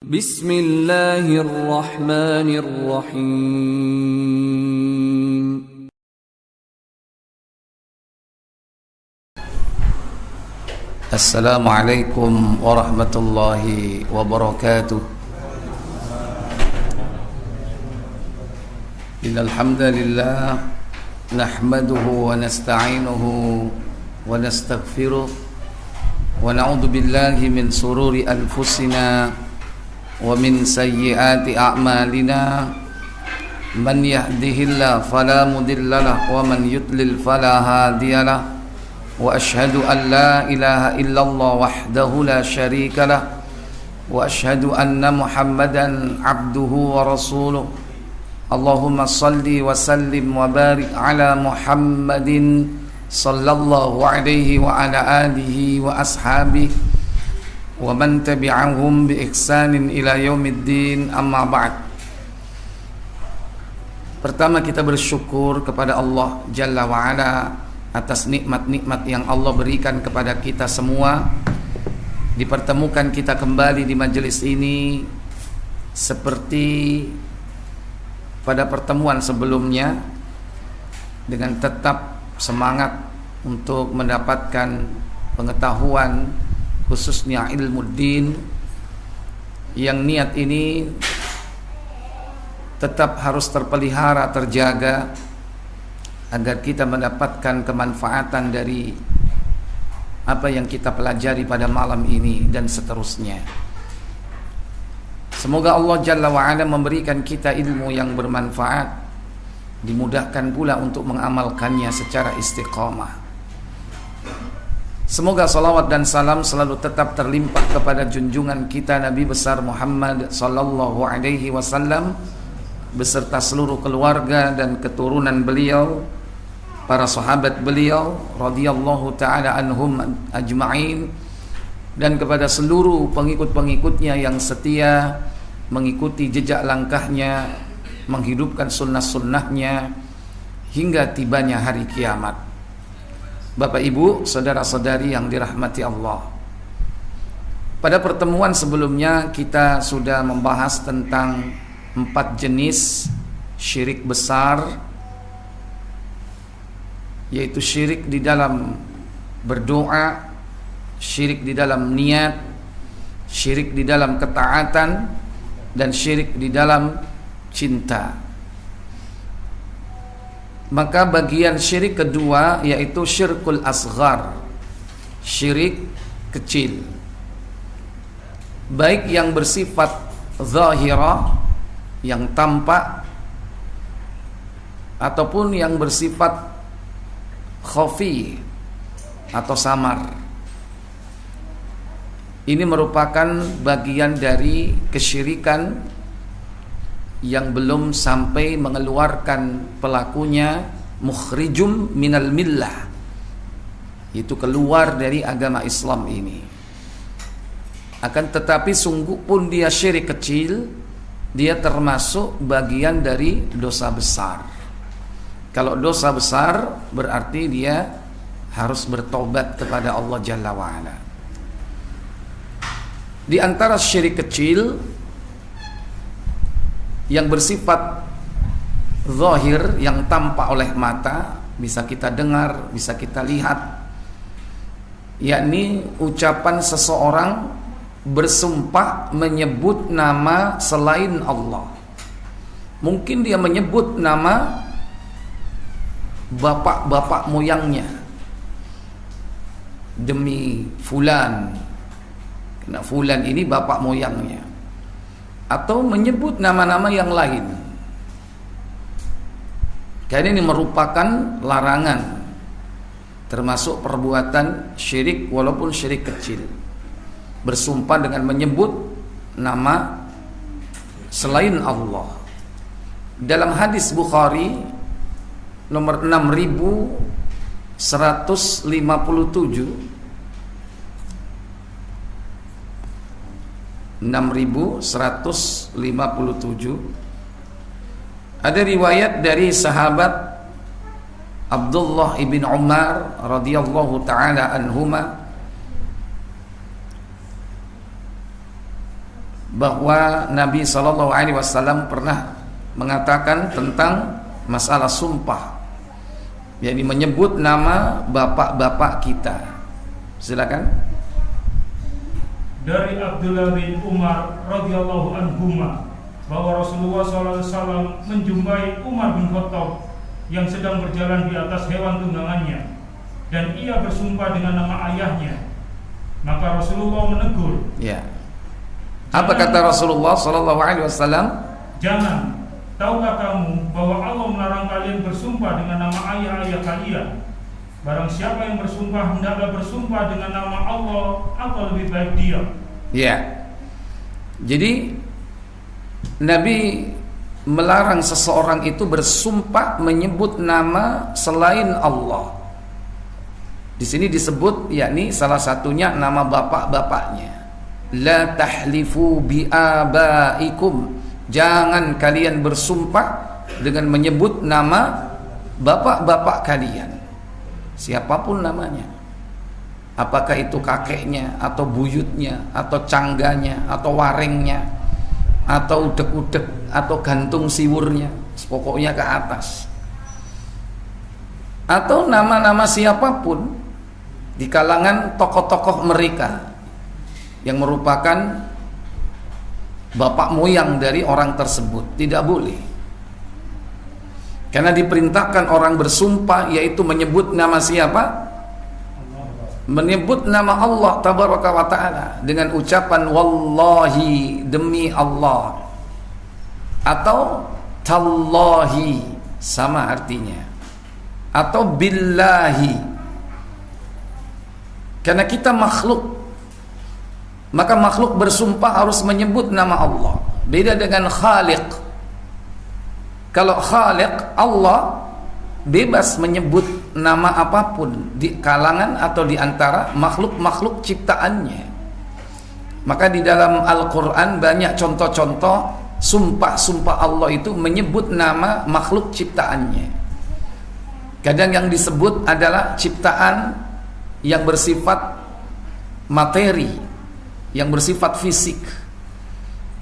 Bismillahirrahmanirrahim. Assalamualaikum warahmatullahi wabarakatuh. Innal hamdalillah nahmaduhu wa nasta'inuhu wa nastaghfiruh wa na'udzu billahi min sururi anfusina wa min sayyiati a'malina. Man yahdihillahu fala mudhillalah wa man yudlil fala hadiyalah. Wa ashhadu an la ilaha illallah wahdahu la syarika lah wa ashhadu anna Muhammadan abduhu wa rasuluh. Allahumma salli wa sallim wa barik ala Muhammadin sallallahu alaihi wa ala alihi wa ashabihi wa man tabi'ahum bi ihsanin ila yaumiddin, amma ba'd. Pertama, kita bersyukur kepada Allah Jalla wa Ala atas nikmat-nikmat yang Allah berikan kepada kita semua. Dipertemukan kita kembali di majelis ini seperti pada pertemuan sebelumnya, dengan tetap semangat untuk mendapatkan pengetahuan, khususnya ilmu din, yang niat ini tetap harus terpelihara, terjaga, agar kita mendapatkan kemanfaatan dari apa yang kita pelajari pada malam ini dan seterusnya. Semoga Allah Jalla wa'ala memberikan kita ilmu yang bermanfaat, dimudahkan pula untuk mengamalkannya secara istiqamah. Semoga salawat dan salam selalu tetap terlimpah kepada junjungan kita Nabi besar Muhammad sallallahu alaihi wasallam beserta seluruh keluarga dan keturunan beliau, para sahabat beliau radhiyallahu taala anhum ajma'in, dan kepada seluruh pengikut-pengikutnya yang setia mengikuti jejak langkahnya, menghidupkan sunnah-sunnahnya hingga tibanya hari kiamat. Bapak Ibu, saudara-saudari yang dirahmati Allah, pada pertemuan sebelumnya kita sudah membahas tentang 4 jenis syirik besar, yaitu syirik di dalam berdoa, syirik di dalam niat, syirik di dalam ketaatan, dan syirik di dalam cinta. Maka bagian syirik kedua yaitu syirkul asghar, syirik kecil, baik yang bersifat zahirah, yang tampak, ataupun yang bersifat khafi atau samar. Ini merupakan bagian dari kesyirikan yang belum sampai mengeluarkan pelakunya mukhrijum minal millah, itu keluar dari agama Islam ini. Akan tetapi sungguh pun dia syirik kecil, dia termasuk bagian dari dosa besar. Kalau dosa besar berarti dia harus bertobat kepada Allah Jalla wa'ala. Di antara syirik kecil yang bersifat zahir, yang tampak oleh mata, bisa kita dengar, bisa kita lihat, yakni ucapan seseorang bersumpah menyebut nama selain Allah. Mungkin dia menyebut nama bapak-bapak moyangnya, demi fulan, karena fulan ini bapak moyangnya, atau menyebut nama-nama yang lain. Karena ini merupakan larangan, termasuk perbuatan syirik walaupun syirik kecil, bersumpah dengan menyebut nama selain Allah. Dalam hadis Bukhari nomor 6157, 6157, ada riwayat dari sahabat Abdullah ibn Umar radhiyallahu taala anhuma bahwa Nabi SAW pernah mengatakan tentang masalah sumpah, yakni menyebut nama bapak-bapak kita. Silakan. Dari Abdullah bin Umar radhiyallahu anhuma bahwa Rasulullah SAW menjumpai Umar bin Khattab yang sedang berjalan di atas hewan tunggangannya, dan ia bersumpah dengan nama ayahnya. Maka Rasulullah menegur. Ya. Apa kata Rasulullah SAW? Jangan. Tahukah kamu bahwa Allah melarang kalian bersumpah dengan nama ayah-ayah kalian? Barang siapa yang bersumpah, hendaklah bersumpah dengan nama Allah atau lebih baik dia. Ya. Jadi Nabi melarang seseorang itu bersumpah menyebut nama selain Allah. Di sini disebut, yakni salah satunya nama bapak-bapaknya. La tahlifu bi abaikum. Jangan kalian bersumpah dengan menyebut nama bapak-bapak kalian, siapapun namanya. Apakah itu kakeknya, atau buyutnya, atau cangganya, atau warengnya, atau udek-udek, atau gantung siwurnya, pokoknya ke atas. Atau nama-nama siapapun di kalangan tokoh-tokoh mereka yang merupakan bapak moyang dari orang tersebut. Tidak boleh, karena diperintahkan orang bersumpah yaitu menyebut nama siapa? Menyebut nama Allah tabaraka wa ta'ala dengan ucapan wallahi, demi Allah, atau tallahi, sama artinya, atau billahi. Karena kita makhluk, maka makhluk bersumpah harus menyebut nama Allah. Beda dengan Khaliq. Kalau Khaliq, Allah bebas menyebut nama apapun di kalangan atau di antara makhluk-makhluk ciptaannya. Maka di dalam Al-Quran banyak contoh-contoh sumpah-sumpah Allah itu menyebut nama makhluk ciptaannya. Kadang yang disebut adalah ciptaan yang bersifat materi, yang bersifat fisik.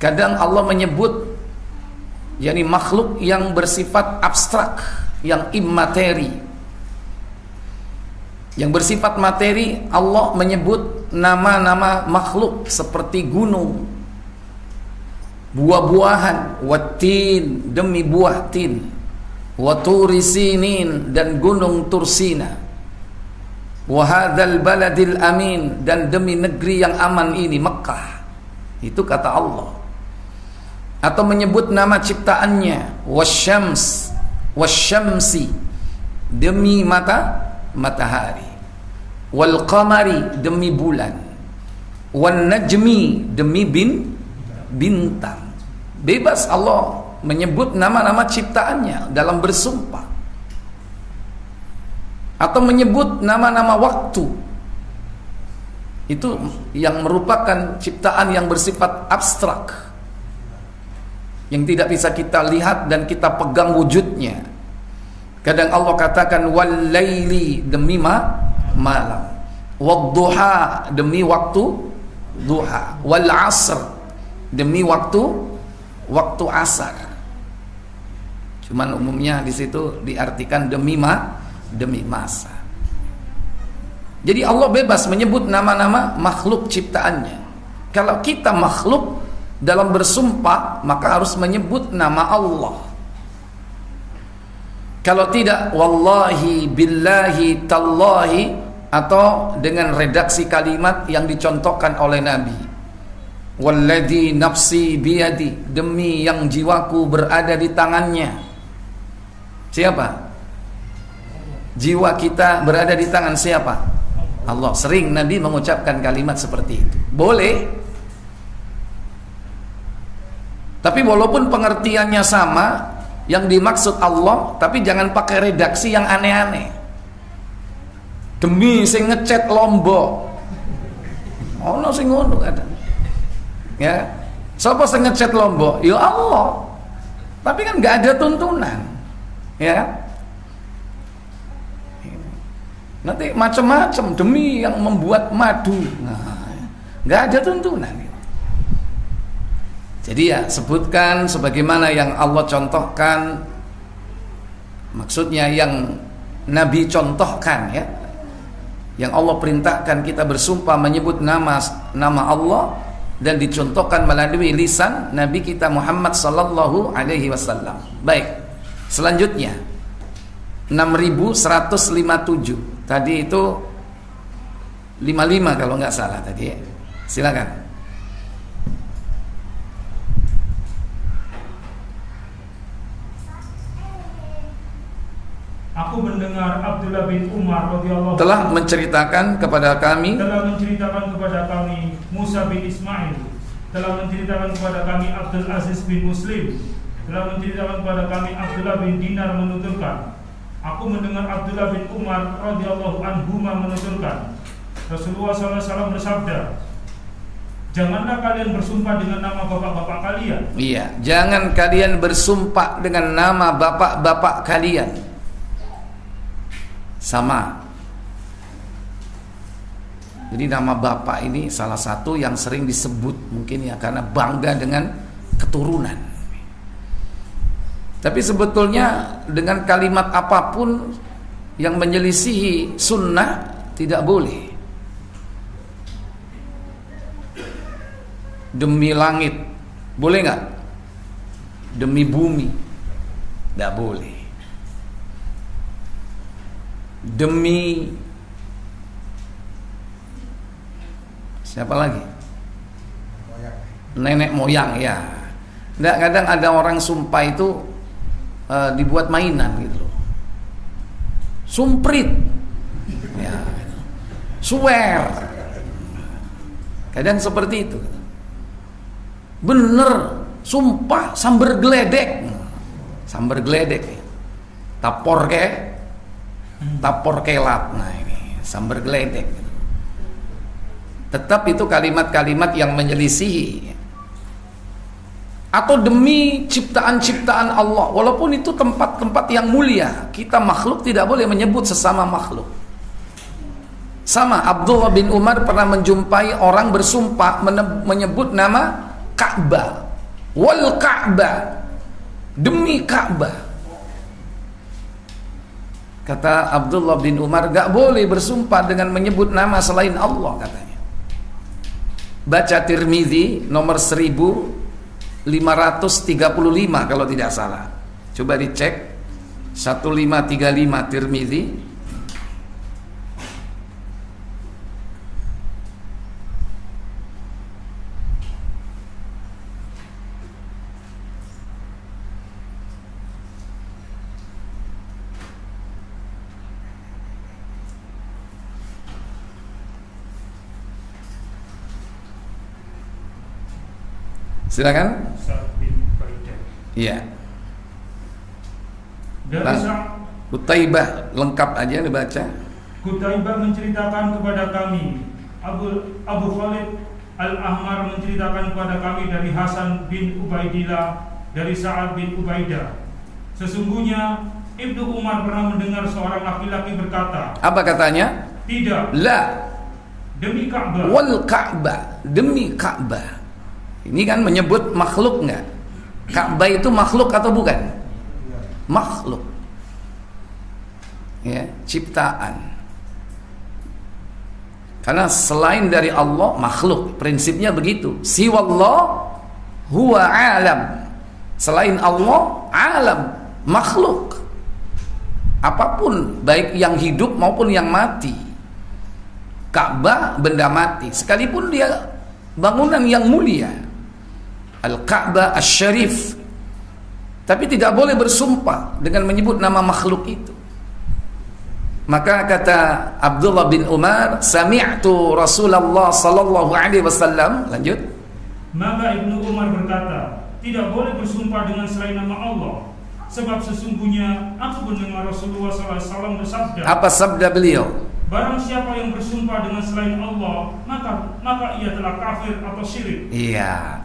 Kadang Allah menyebut yakni makhluk yang bersifat abstrak, yang immateri. Yang bersifat materi, Allah menyebut nama-nama makhluk seperti gunung, buah-buahan, wattin, demi buah tin, waturi sinin, dan gunung Tursina, wahadzal baladil amin, dan demi negeri yang aman ini, Mekah. Itu kata Allah. Atau menyebut nama ciptaannya, wasyams, wasyamsi, demi matahari, wal qamari, demi bulan, wan najmi, demi bintang. Bebas Allah menyebut nama-nama ciptaannya dalam bersumpah. Atau menyebut nama-nama waktu, itu yang merupakan ciptaan yang bersifat abstrak, yang tidak bisa kita lihat dan kita pegang wujudnya. Kadang Allah katakan wal laili, demi malam, wadduha, demi waktu duha, wal asr, demi waktu asar. Cuman umumnya di situ diartikan demi masa. Jadi Allah bebas menyebut nama-nama makhluk ciptaannya. Kalau kita makhluk dalam bersumpah, maka harus menyebut nama Allah. Kalau tidak, wallahi, billahi, tallahi, atau dengan redaksi kalimat yang dicontohkan oleh Nabi. Walladzi nafsi biyadi, demi yang jiwaku berada di tangannya. Siapa? Jiwa kita berada di tangan siapa? Allah. Sering Nabi mengucapkan kalimat seperti itu. Boleh. Tapi walaupun pengertiannya sama, yang dimaksud Allah, tapi jangan pakai redaksi yang aneh-aneh. Demi sing ngecat Lombok, ono sing ngono kadang. Ya, siapa sing ngecat Lombok? Ya Allah. Tapi kan nggak ada tuntunan, ya. Nanti macam-macam demi yang membuat madu, nah, nggak ada tuntunan. Jadi ya sebutkan sebagaimana yang Allah contohkan, maksudnya yang Nabi contohkan ya, yang Allah perintahkan kita bersumpah menyebut nama Allah dan dicontohkan melalui lisan Nabi kita Muhammad sallallahu alaihi wasallam. Baik, selanjutnya 6157. Tadi itu 55 kalau nggak salah tadi ya. Silakan. Aku mendengar Abdullah bin Umar radhiyallahu telah menceritakan kepada kami Musa bin Ismail, telah menceritakan kepada kami Abdul Aziz bin Muslim, telah menceritakan kepada kami Abdullah bin Dinar menuturkan, aku mendengar Abdullah bin Umar radhiyallahu anhuma menuturkan, Rasulullah SAW bersabda, janganlah kalian bersumpah dengan nama bapak-bapak kalian. Iya, jangan kalian bersumpah dengan nama bapak-bapak kalian. Sama. Jadi nama bapak ini salah satu yang sering disebut mungkin ya karena bangga dengan keturunan. Tapi sebetulnya dengan kalimat apapun yang menyelisihi sunnah tidak boleh. Demi langit boleh nggak? Demi bumi nggak boleh. Demi siapa lagi? Nenek moyang ya. Nggak, kadang ada orang sumpah itu dibuat mainan gitu loh. Sumprit ya, swear. Kadang seperti itu. Bener, sumpah sambar geledek. Sambar geledek ya. Tapor kelat. Nah ini sambar geledek. Tetap itu kalimat-kalimat yang menyelisihi. Atau demi ciptaan-ciptaan Allah, walaupun itu tempat-tempat yang mulia, kita makhluk tidak boleh menyebut sesama makhluk. Sama Abdullah bin Umar pernah menjumpai orang bersumpah menyebut nama Ka'bah, wal Ka'bah, demi Ka'bah. Kata Abdullah bin Umar, gak boleh bersumpah dengan menyebut nama selain Allah katanya. Baca Tirmidzi nomor 1535 kalau tidak salah. Coba dicek 1535 Tirmidzi. Silakan. Iya. Qutaibah lengkap aja dibaca. Qutaibah menceritakan kepada kami, Abu Khalid Al-Ahmar menceritakan kepada kami dari Hasan bin Ubaidillah dari Sa'ad bin Ubaidah. Sesungguhnya Ibnu Umar pernah mendengar seorang laki-laki berkata. Apa katanya? Tidak. La. Demi Ka'bah. Wal Ka'bah, demi Ka'bah. Ini kan menyebut makhluk enggak? Ka'bah itu makhluk atau bukan? Makhluk. Ya, ciptaan. Karena selain dari Allah makhluk, prinsipnya begitu. Siwallah huwa alam. Selain Allah alam, makhluk. Apapun, baik yang hidup maupun yang mati. Ka'bah benda mati, sekalipun dia bangunan yang mulia. Al-Ka'bah Asy-Syarif. Tapi tidak boleh bersumpah dengan menyebut nama makhluk itu. Maka kata Abdullah bin Umar, sami'tu Rasulullah sallallahu alaihi wasallam, lanjut. Maka Ibnu Umar berkata, tidak boleh bersumpah dengan selain nama Allah, sebab sesungguhnya aku mendengar Rasulullah sallallahu alaihi wasallam bersabda. Apa sabda beliau? Barang siapa yang bersumpah dengan selain Allah, maka ia telah kafir atau syirik. Iya.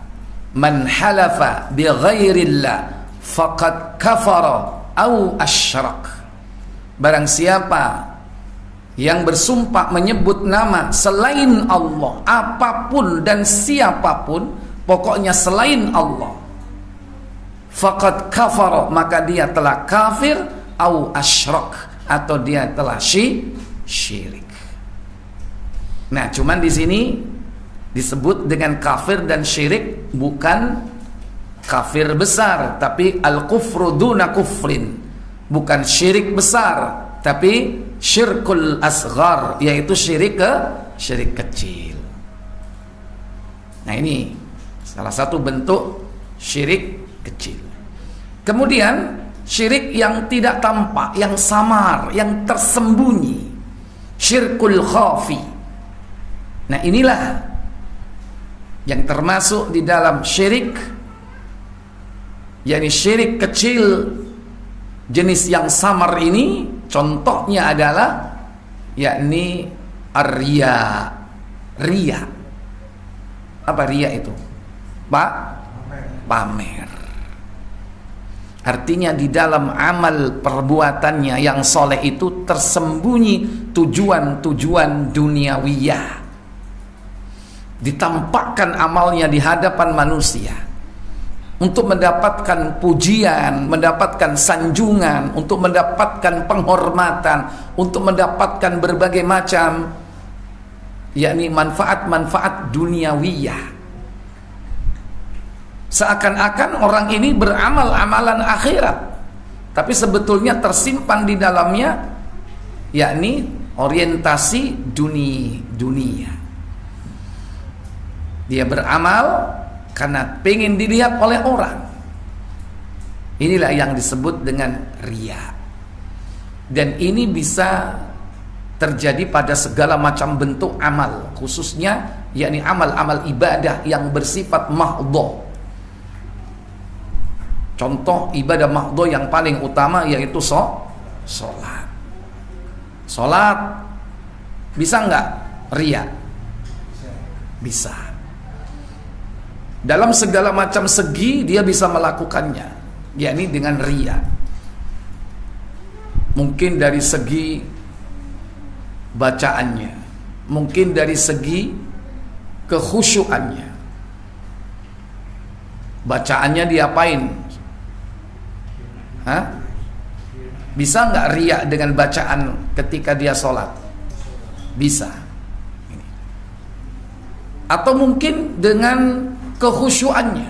Man halafa bi ghairillah faqad kafara au asyrak. Barang siapa yang bersumpah menyebut nama selain Allah, apapun dan siapapun, pokoknya selain Allah, faqad kafara, maka dia telah kafir, au asyrak, atau dia telah syirik. Nah, cuman di sini disebut dengan kafir dan syirik bukan kafir besar, tapi al-kufru duna kufrin, bukan syirik besar, tapi syirkul asghar, yaitu syirik kecil. Nah, ini salah satu bentuk syirik kecil. Kemudian syirik yang tidak tampak, yang samar, yang tersembunyi, syirkul khafi. Nah, inilah yang termasuk di dalam syirik, yakni syirik kecil jenis yang samar ini. Contohnya adalah yakni ar-riya. Riya. Apa riya itu? Pamer. Artinya di dalam amal perbuatannya yang soleh itu tersembunyi tujuan-tujuan duniawiyah. Ditampakkan amalnya di hadapan manusia untuk mendapatkan pujian, mendapatkan sanjungan, untuk mendapatkan penghormatan, untuk mendapatkan berbagai macam yakni manfaat-manfaat duniawiyah. Seakan-akan orang ini beramal amalan akhirat, tapi sebetulnya tersimpan di dalamnya yakni orientasi dunia. Dia beramal karena pengen dilihat oleh orang. Inilah yang disebut dengan riya. Dan ini bisa terjadi pada segala macam bentuk amal, khususnya yakni amal-amal ibadah yang bersifat mahdhah. Contoh ibadah mahdhah yang paling utama yaitu sholat. Sholat bisa nggak riya? Bisa. Dalam segala macam segi dia bisa melakukannya, yakni dengan riya. Mungkin dari segi bacaannya, mungkin dari segi kekhusyuannya. Bacaannya diapain? Bisa nggak riya dengan bacaan ketika dia sholat? Bisa. Atau mungkin dengan kekhusyuannya.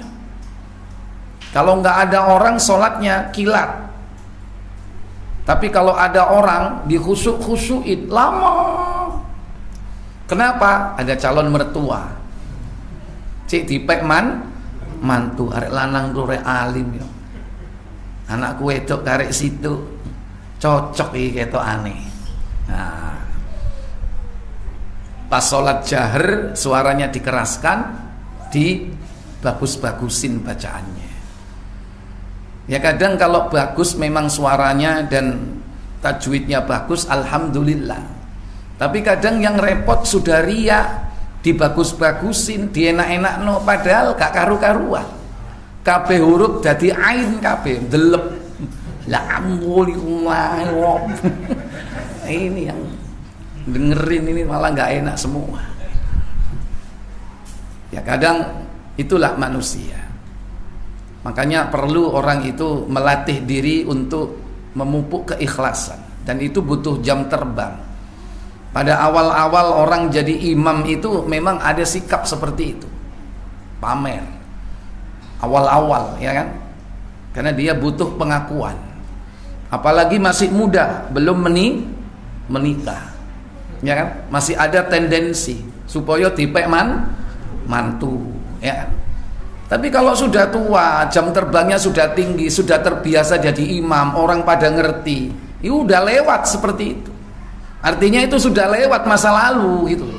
Kalau nggak ada orang sholatnya kilat, tapi kalau ada orang dikhusyuk-khusyuin lama. Kenapa? Ada calon mertua, cik dipek mantu arek lanang tuh rek alim yo. Anakku wedok karek situ cocok iki ketok aneh. Nah, pas sholat jahar suaranya dikeraskan, dibagus-bagusin bacaannya. Ya kadang kalau bagus memang suaranya dan tajwidnya bagus, alhamdulillah. Tapi kadang yang repot sudah riya, dibagus-bagusin, dienak-enak no, padahal gak karu-karuan. Kabeh huruf dadi ain kabeh, delep. La amulillah. Ini yang dengerin ini malah gak enak semua. Ya kadang itulah manusia. Makanya perlu orang itu melatih diri untuk memupuk keikhlasan, dan itu butuh jam terbang. Pada awal-awal orang jadi imam itu memang ada sikap seperti itu, pamer awal-awal, ya kan, karena dia butuh pengakuan. Apalagi masih muda, belum menikah, ya kan, masih ada tendensi supaya dipek mantu, ya kan. Tapi kalau sudah tua, jam terbangnya sudah tinggi, sudah terbiasa jadi imam, orang pada ngerti, itu udah lewat seperti itu. Artinya itu sudah lewat masa lalu gitu.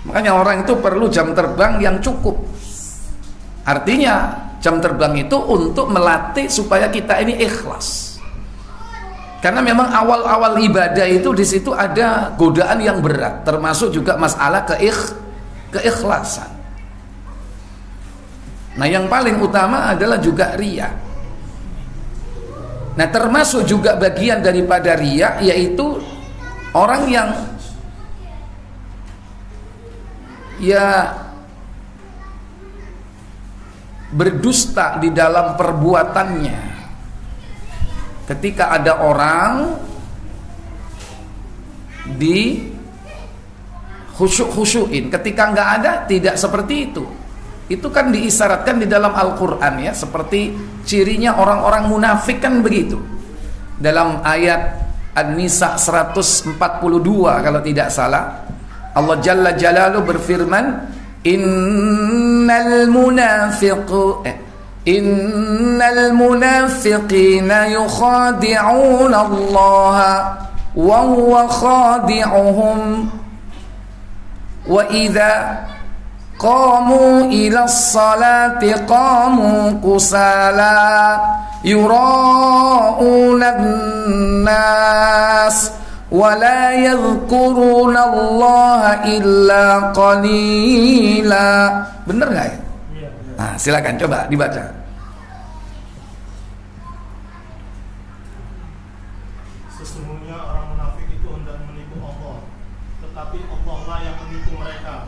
Makanya orang itu perlu jam terbang yang cukup. Artinya jam terbang itu untuk melatih supaya kita ini ikhlas. Karena memang awal-awal ibadah itu di situ ada godaan yang berat, termasuk juga masalah keikhlasan. Nah, yang paling utama adalah juga riya. Nah, termasuk juga bagian daripada riya yaitu orang yang ya berdusta di dalam perbuatannya. Ketika ada orang di khusyuk-khusyuin, ketika nggak ada tidak seperti itu. Itu kan diisyaratkan di dalam Al-Quran ya, seperti cirinya orang-orang munafik kan begitu. Dalam ayat An-Nisa 142 kalau tidak salah, Allah Jalla Jalaluhu berfirman, innal munafiqina yukhadi'una Allah wa huwa khadi'uhum wa idza qamu ila sholati qamu kusala yura'una an-nas wa la yadhkuruna Allah illa qalila. Benar enggak ya? Iya. Nah, silakan coba dibaca. Sesungguhnya orang munafik itu hendak menipu Allah, tetapi Allah lah yang menipu mereka.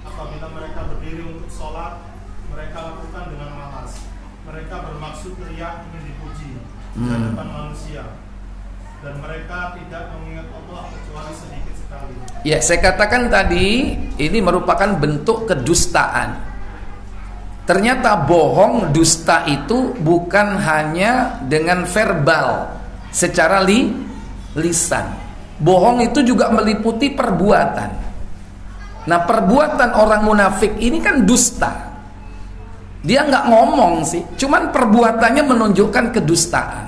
Apabila mereka berdiri untuk sholat, mereka lakukan dengan malas. Mereka bermaksud riya, ingin dipuji di hadapan manusia, dan mereka tidak mengingat Allah kecuali sedikit sekali. Ya, saya katakan tadi ini merupakan bentuk kedustaan. Ternyata bohong, dusta itu bukan hanya dengan verbal, secara lisan. Bohong itu juga meliputi perbuatan. Nah, perbuatan orang munafik ini kan dusta. Dia nggak ngomong sih, cuman perbuatannya menunjukkan kedustaan.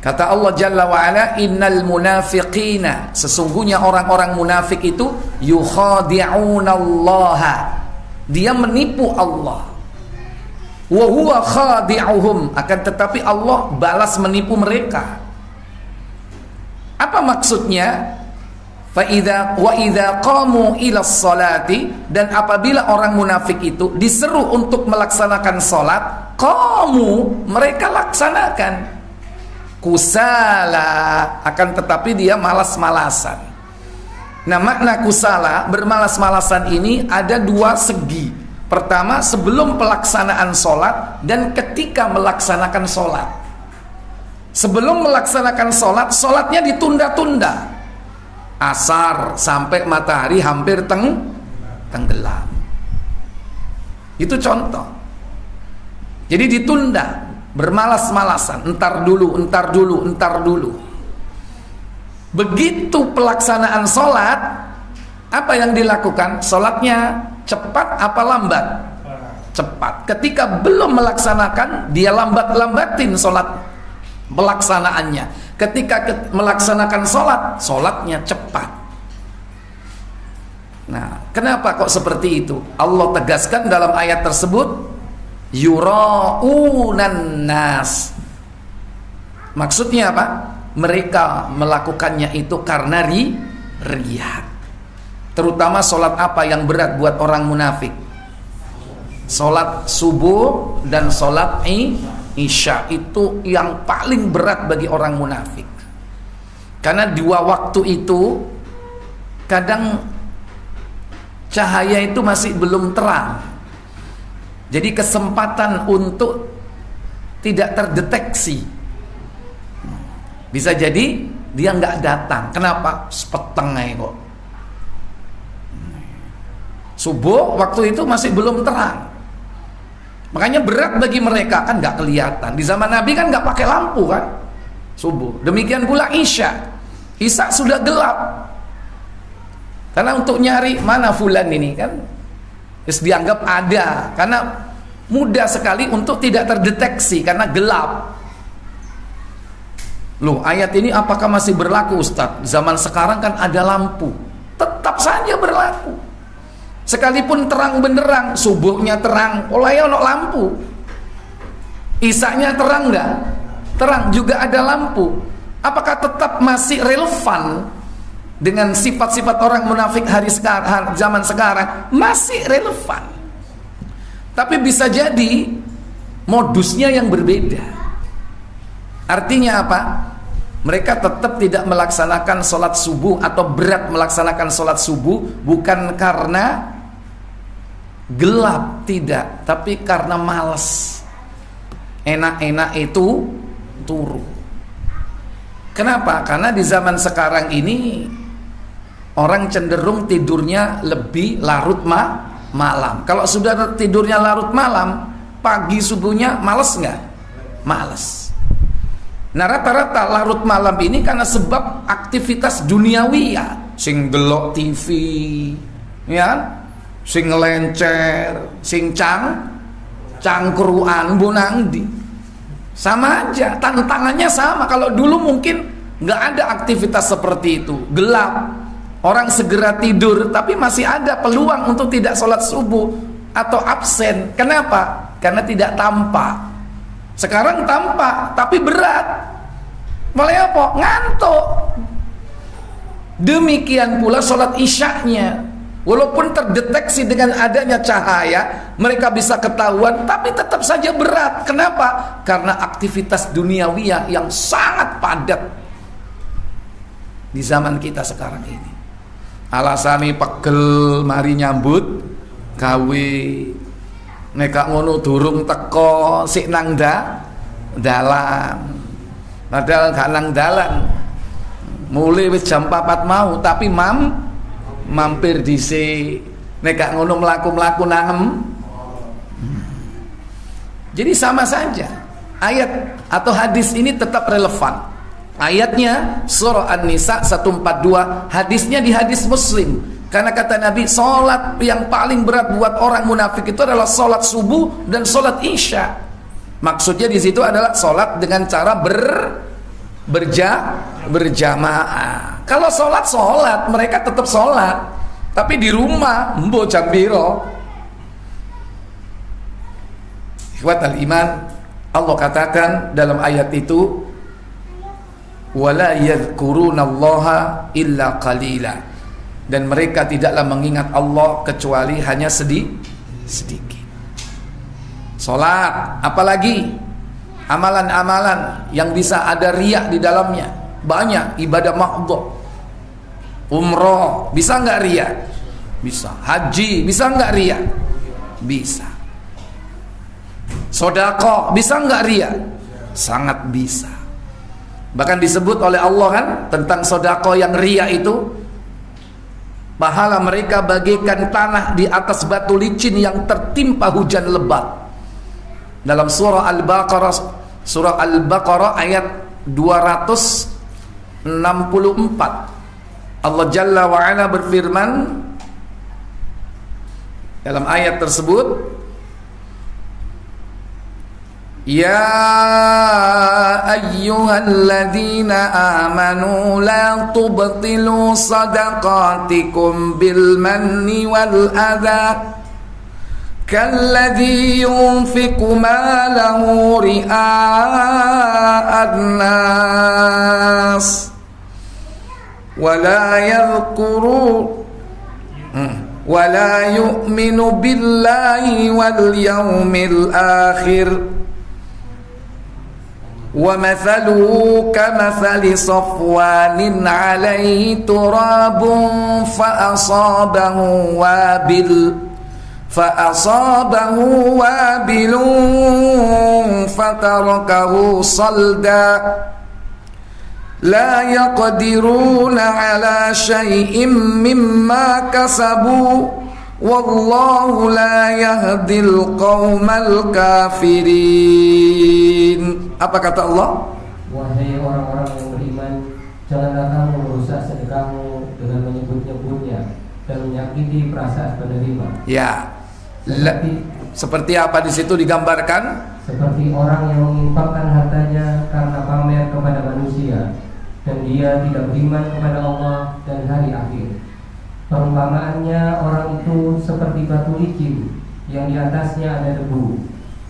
Kata Allah Jalla wa'ala, innal munafiqina, sesungguhnya orang-orang munafik itu yukhadi'unallaha, dia menipu Allah. Wa huwa khadi'uhum, akan tetapi Allah balas menipu mereka. Apa maksudnya? Wa idza qamu ila sholati, dan apabila orang munafik itu diseru untuk melaksanakan sholat, qamu, mereka laksanakan. Kusala, akan tetapi dia malas-malasan. Nah, makna kusala, bermalas-malasan ini ada dua segi. Pertama, sebelum pelaksanaan sholat dan ketika melaksanakan sholat. Sebelum melaksanakan sholat, sholatnya ditunda-tunda. Asar sampai matahari hampir tenggelam. Itu contoh. Jadi ditunda, bermalas-malasan, entar dulu. Begitu pelaksanaan sholat, apa yang dilakukan? Sholatnya cepat apa lambat? Cepat. Ketika belum melaksanakan, dia lambatin sholat pelaksanaannya. Ketika melaksanakan sholat, sholatnya cepat. Nah, kenapa kok seperti itu? Allah tegaskan dalam ayat tersebut, yura'unan nas. Maksudnya apa? Mereka melakukannya itu karena riya. Terutama sholat apa yang berat buat orang munafik? Sholat subuh dan sholat Isya, itu yang paling berat bagi orang munafik. Karena dua waktu itu kadang cahaya itu masih belum terang. Jadi kesempatan untuk tidak terdeteksi. Bisa jadi dia nggak datang. Kenapa? Sepeteng aja kok. Subuh waktu itu masih belum terang. Makanya berat bagi mereka, kan nggak kelihatan. Di zaman Nabi kan nggak pakai lampu kan, subuh. Demikian pula Isya sudah gelap. Karena untuk nyari mana fulan ini kan, terus dianggap ada. Karena mudah sekali untuk tidak terdeteksi karena gelap. Loh, ayat ini apakah masih berlaku, Ustadz? Zaman sekarang kan ada lampu, tetap saja berlaku. Sekalipun terang benderang, subuhnya terang, oleh ono lampu. Isanya terang enggak? Terang, juga ada lampu. Apakah tetap masih relevan dengan sifat-sifat orang munafik zaman sekarang? Masih relevan. Tapi bisa jadi modusnya yang berbeda. Artinya apa? Mereka tetap tidak melaksanakan sholat subuh atau berat melaksanakan sholat subuh bukan karena gelap, tidak, tapi karena malas. Enak-enak itu turu. Kenapa? Karena di zaman sekarang ini orang cenderung tidurnya lebih larut malam. Kalau sudah tidurnya larut malam, pagi subuhnya males nggak? Males. Nah, rata-rata larut malam ini karena sebab aktivitas duniawi ya, sing delok TV, ya, sing ngelencer, sing cangkruan bonang di. Sama aja, tantangannya sama. Kalau dulu mungkin nggak ada aktivitas seperti itu, gelap, orang segera tidur, tapi masih ada peluang untuk tidak sholat subuh atau absen. Kenapa? Karena tidak tampak. Sekarang tampak, tapi berat. Malah apa? Ngantuk. Demikian pula sholat isyaknya, walaupun terdeteksi dengan adanya cahaya, mereka bisa ketahuan, tapi tetap saja berat. Kenapa? Karena aktivitas duniawiyah yang sangat padat di zaman kita sekarang ini. Alasane pegel mari nyambut gawe, nek ngono durung teko sik nang dalan. Padahal gak nang dalan. Mulai wis jam 4 mau, tapi mampir dhisik. Nek gak ngono mlaku-mlaku nangem. Jadi sama saja. Ayat atau hadis ini tetap relevan. Ayatnya surah An-Nisa 142, hadisnya di hadis Muslim. Karena kata Nabi, sholat yang paling berat buat orang munafik itu adalah sholat subuh dan sholat isya. Maksudnya di situ adalah sholat dengan cara berjamaah. Kalau sholat mereka tetap sholat, tapi di rumah mbo jam piro. Ikhwatal iman, Allah katakan dalam ayat itu, wala yadhkurunallaha illa qalila, dan mereka tidaklah mengingat Allah kecuali hanya sedikit. Salat, apalagi amalan-amalan yang bisa ada riya di dalamnya, banyak ibadah mahdhah. Umroh bisa nggak riya? Bisa. Haji bisa nggak riya? Bisa. Sedekah bisa nggak riya? Sangat bisa. Bahkan disebut oleh Allah kan tentang sedekah yang riya itu, pahala mereka bagaikan tanah di atas batu licin yang tertimpa hujan lebat. Dalam surah Al-Baqarah ayat 264, Allah Jalla wa Ala berfirman dalam ayat tersebut, ya ayyuhalladzina amanu la tubtilu sadaqatikum bil manni wal adha kalladzi yunfiqu malahu ria'an nas wa la yadhkuru wa la yu'minu billahi wal yawmil akhir wa mathaluhu kamathali safwanin 'alayhi turabun fa asabahu wabilun fatarakahu salda la yaqdiruna ala syai'im mimma kasabu wallahu la yahdil qaumal kafirin. Apa kata Allah? Wahai orang-orang yang beriman, janganlah kamu merusak sedekahmu dengan menyebut-nyebutnya dan menyakiti perasaan penerima. Ya. Seperti apa di situ digambarkan? Seperti orang yang menginfakkan hartanya karena pamer kepada manusia dan dia tidak beriman kepada Allah dan hari akhir. Perumpamaannya orang itu seperti batu licin yang di atasnya ada debu.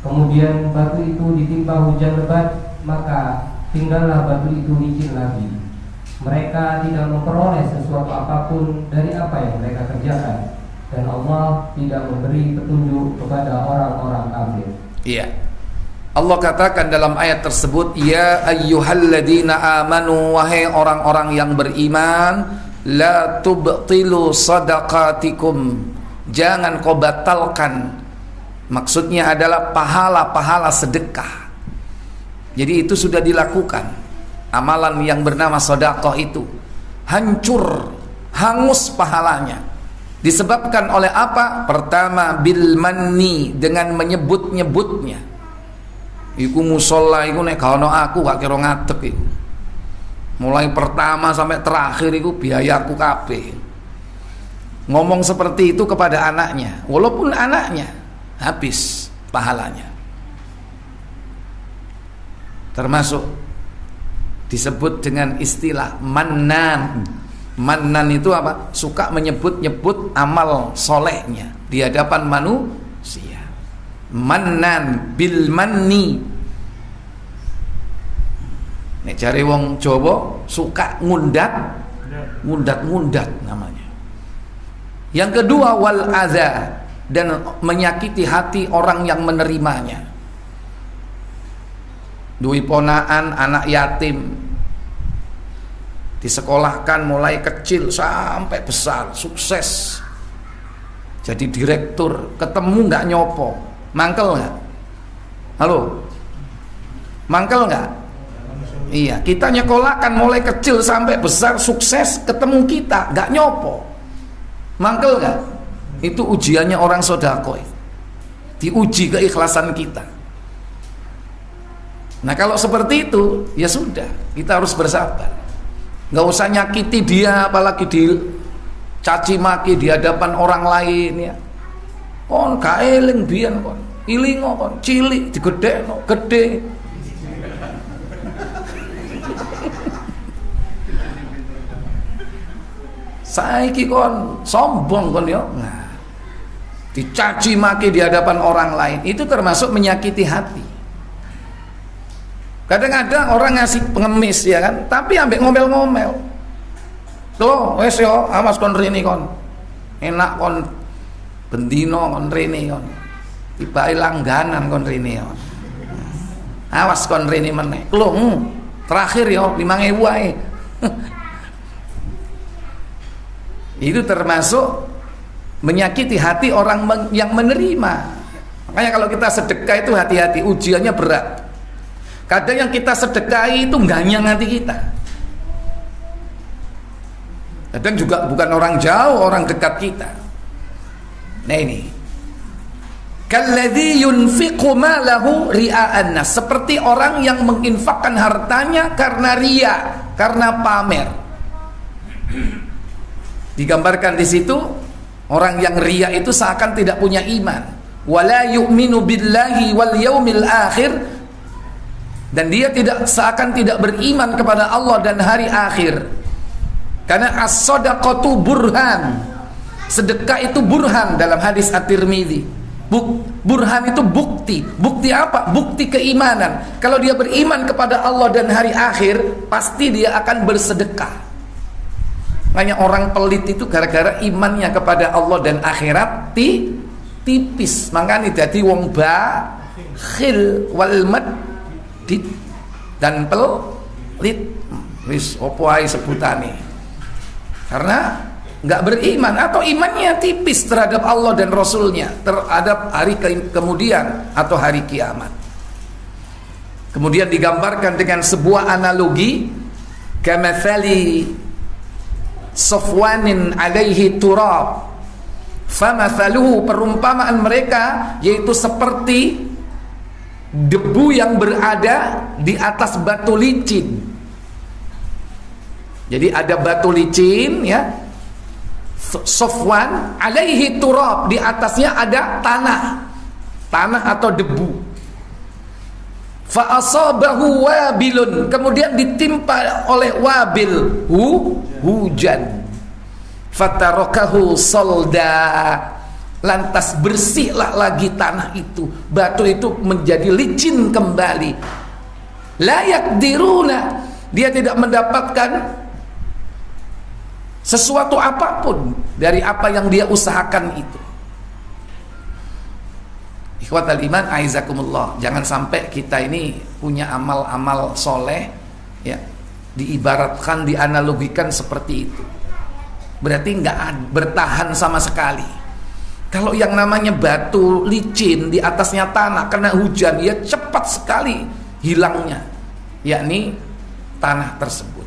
Kemudian batu itu ditimpa hujan lebat, maka tinggallah batu itu licin lagi. Mereka tidak memperoleh sesuatu apapun dari apa yang mereka kerjakan, dan Allah tidak memberi petunjuk kepada orang-orang kafir. Iya. Allah katakan dalam ayat tersebut, ya ayyuhalladzina amanu, wahai orang-orang yang beriman, la tubtilu sadaqatikum, jangan kau batalkan. Maksudnya adalah pahala-pahala sedekah. Jadi itu sudah dilakukan. Amalan yang bernama sedekah itu hancur, hangus pahalanya. Disebabkan oleh apa? Pertama, bil manni, dengan menyebut-nyebutnya. Iku musola iku nek gak ono aku gak kira ngadeg iku. Mulai pertama sampai terakhir iku biayaku kabeh. Ngomong seperti itu kepada anaknya, walaupun anaknya habis pahalanya. Termasuk disebut dengan istilah mannan. Mannan itu apa? Suka menyebut-nyebut amal solehnya di hadapan manusia. Mannan bil manni. Nek cari wong Jawa suka ngundat namanya. Yang kedua wal adza, dan menyakiti hati orang yang menerimanya. Duwe ponaan anak yatim, disekolahkan mulai kecil sampai besar, sukses jadi direktur, ketemu nggak nyopo, mangkel nggak? Halo, mangkel nggak? Iya, kita nyekolahkan mulai kecil sampai besar, sukses, ketemu kita nggak nyopo, mangkel nggak? Itu ujiannya orang sedekah, diuji keikhlasan kita. Nah kalau seperti itu ya sudah, kita harus bersabar. Nggak usah nyakiti dia, apalagi dicaci maki di hadapan orang lain ya. Kon gak eling biyen kon, ilingo kon, cilik digedhekno, gede. Saiki kon sombong kon yo. Nah, dicaci maki di hadapan orang lain itu termasuk menyakiti hati. Kadang-kadang orang ngasih pengemis ya kan, tapi ambek ngomel-ngomel. Tuh, wes yo, awas kon rene kon. Enak kon bendino kon rene kon. Tiba langganan kon rene kon. Awas kon rene meneh. Lho, terakhir yo 5.000 wae. Itu termasuk menyakiti hati orang yang menerima. Makanya kalau kita sedekah itu hati-hati, ujiannya berat. Kadang yang kita sedekahi itu nggak nyangati kita. Kadang juga bukan orang jauh, orang dekat kita. Nah ini, kalladzi yunfiqu malahu ria'an nas, seperti orang yang menginfakkan hartanya karena ria, karena pamer. Digambarkan di situ orang yang ria itu seakan tidak punya iman. Wala yu'minu billahi wal yaumil akhir, dan dia seakan tidak beriman kepada Allah dan hari akhir. Karena as-shadaqatu burhan, sedekah itu burhan dalam hadis At-Tirmidzi. Burhan itu bukti. Bukti apa? Bukti keimanan. Kalau dia beriman kepada Allah dan hari akhir, pasti dia akan bersedekah. Makanya orang pelit itu gara-gara imannya kepada Allah dan akhirat tipis. Makanya jadi wong bakhil wal dan pelit, wis opo ae sebutane. Karena nggak beriman atau imannya tipis terhadap Allah dan Rasulnya, terhadap hari kemudian atau hari kiamat. Kemudian digambarkan dengan sebuah analogi, kamathali safwanin alaihi turab, famathaluhu, perumpamaan mereka yaitu seperti debu yang berada di atas batu licin. Jadi ada batu licin ya, safwan alaihi turab, di atasnya ada tanah atau debu. Fa asabahu wabilun, kemudian ditimpa oleh wabil, hujan. Fatarakahu solda, lantas bersihlah lagi tanah itu, batu itu menjadi licin kembali. La yakdiruna, dia tidak mendapatkan sesuatu apapun dari apa yang dia usahakan itu. Ikhwatal iman, aizakumullah, jangan sampai kita ini punya amal-amal soleh ya, diibaratkan, dianalogikan seperti itu. Berarti nggak bertahan sama sekali. Kalau yang namanya batu licin di atasnya tanah kena hujan, ya cepat sekali hilangnya, yakni tanah tersebut.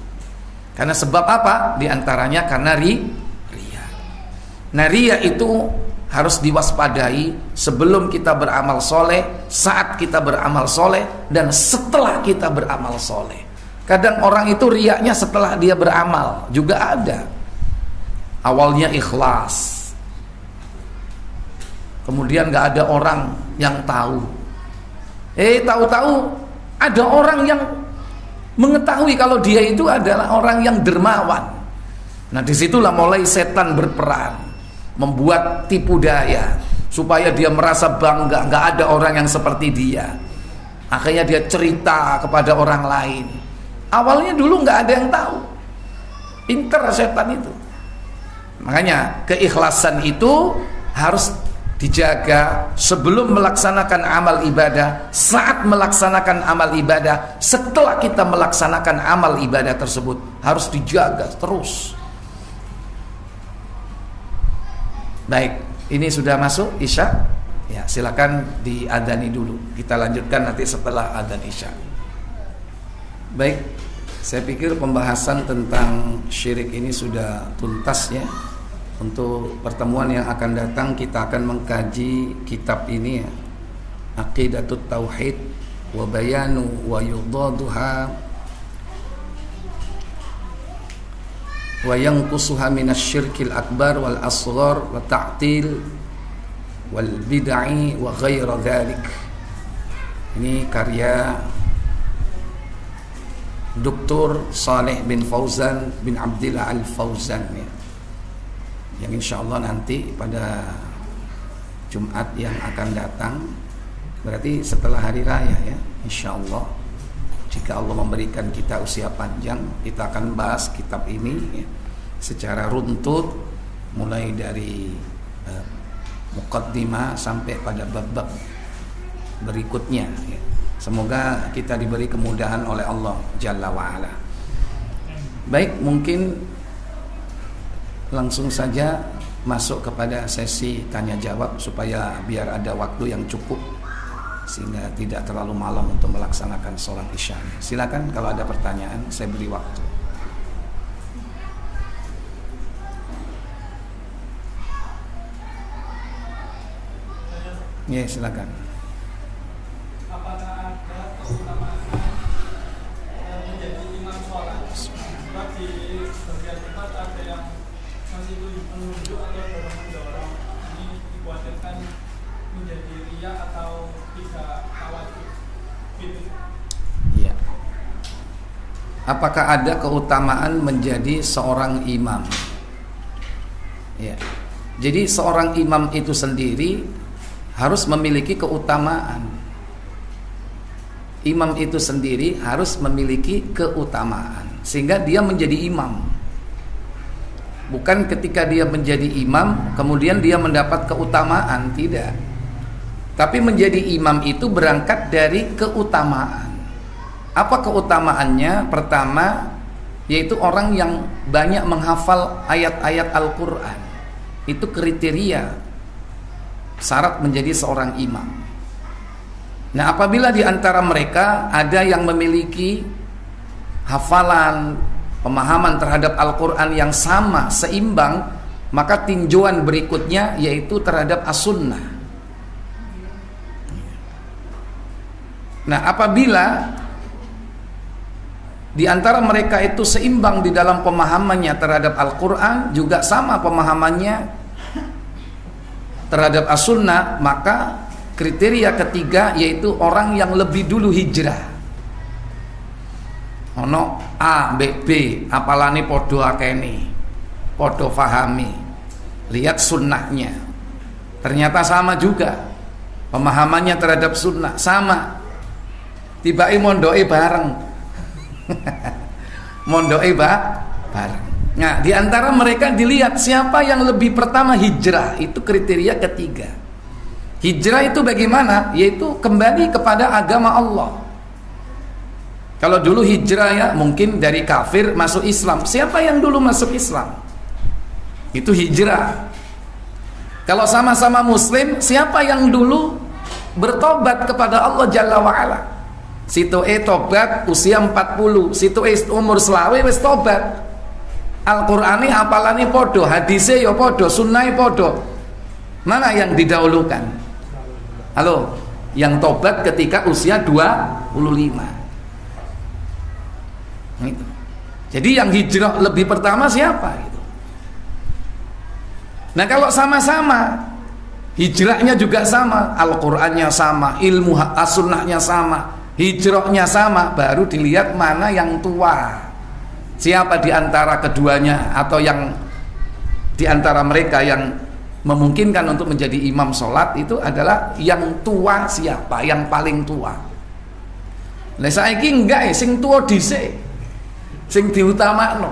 Karena sebab apa? Di antaranya karena riya. Nah, riya itu harus diwaspadai sebelum kita beramal soleh, saat kita beramal soleh, dan setelah kita beramal soleh. Kadang orang itu riyanya setelah dia beramal juga ada. Awalnya ikhlas, kemudian gak ada orang yang tahu. Tahu-tahu ada orang yang mengetahui kalau dia itu adalah orang yang dermawan. Nah, disitulah mulai setan berperan, membuat tipu daya supaya dia merasa bangga, gak ada orang yang seperti dia. Akhirnya dia cerita kepada orang lain. Awalnya dulu gak ada yang tahu. Pinter setan itu. Makanya keikhlasan itu harus dijaga sebelum melaksanakan amal ibadah, saat melaksanakan amal ibadah, setelah kita melaksanakan amal ibadah tersebut harus dijaga terus. Baik, ini sudah masuk Isya. Ya, silakan diadzani dulu. Kita lanjutkan nanti setelah adzan Isya. Baik, saya pikir pembahasan tentang syirik ini sudah tuntas ya. Untuk pertemuan yang akan datang kita akan mengkaji kitab ini ya, Aqidatut Tauhid wa Bayanu wa Yudaduha wa yanqusuha minasyirkil akbar wal asghar wa ta'til wal bid'ah wa ghaira dzalik. Ini karya Dr. Saleh bin Fauzan bin Abdillah Al-Fauzan ya, yang insya Allah nanti pada Jumat yang akan datang, berarti setelah hari raya ya, insya Allah, jika Allah memberikan kita usia panjang, kita akan bahas kitab ini ya, secara runtut mulai dari muqaddimah sampai pada bab-bab berikutnya ya. Semoga kita diberi kemudahan oleh Allah Jalla wa'ala. Baik, mungkin langsung saja masuk kepada sesi tanya jawab supaya biar ada waktu yang cukup sehingga tidak terlalu malam untuk melaksanakan sholat isya. Silakan kalau ada pertanyaan, saya beri waktu. Ya, silakan. Apakah ada keutamaan menjadi imam sholat? Sebab di bagian tempat ada yang masih menunjuk atau dorong-dorong, ini dikhawatirkan menjadi riya atau tidak wajib gitu. Iya. Apakah ada keutamaan menjadi seorang imam? Ya. Jadi seorang imam itu sendiri harus memiliki keutamaan. Imam itu sendiri harus memiliki keutamaan sehingga dia menjadi imam. Bukan ketika dia menjadi imam kemudian dia mendapat keutamaan, tidak. Tapi menjadi imam itu berangkat dari keutamaan. Apa keutamaannya? Pertama, yaitu orang yang banyak menghafal ayat-ayat Al-Quran. Itu kriteria syarat menjadi seorang imam. Nah, apabila di antara mereka ada yang memiliki hafalan, pemahaman terhadap Al-Quran yang sama, seimbang, maka tinjauan berikutnya yaitu terhadap as-sunnah. Nah, apabila di antara mereka itu seimbang di dalam pemahamannya terhadap Al-Quran, juga sama pemahamannya terhadap as-sunnah, maka kriteria ketiga yaitu orang yang lebih dulu hijrah. Ono A, B, B, apalane podo akeni, podo fahami, lihat sunnahnya, ternyata sama juga pemahamannya terhadap sunnah, sama. Tiba-tiba mondoke bareng, mondoke bareng. Nah, di antara mereka dilihat siapa yang lebih pertama hijrah, itu kriteria ketiga. Hijrah itu bagaimana? Yaitu kembali kepada agama Allah. Kalau dulu hijrah ya mungkin dari kafir masuk Islam. Siapa yang dulu masuk Islam? Itu hijrah. Kalau sama-sama muslim, siapa yang dulu bertobat kepada Allah Jalla wa'ala? Situ tobat usia 40, situ umur selawe wis tobat. Al-Qur'ani apalane podo, hadise ya podo, sunnah podo. Mana yang didahulukan? Halo, yang tobat ketika usia 25. Gitu. Jadi yang hijrah lebih pertama siapa gitu. Nah, kalau sama-sama hijrahnya juga sama, Al-Qur'annya sama, ilmu as-sunnahnya sama, hijrahnya sama, baru dilihat mana yang tua. Siapa di antara keduanya atau yang di antara mereka yang memungkinkan untuk menjadi imam sholat itu adalah yang tua siapa, yang paling tua. Lah saiki enggak sing tua dhisik, sing diutamakno.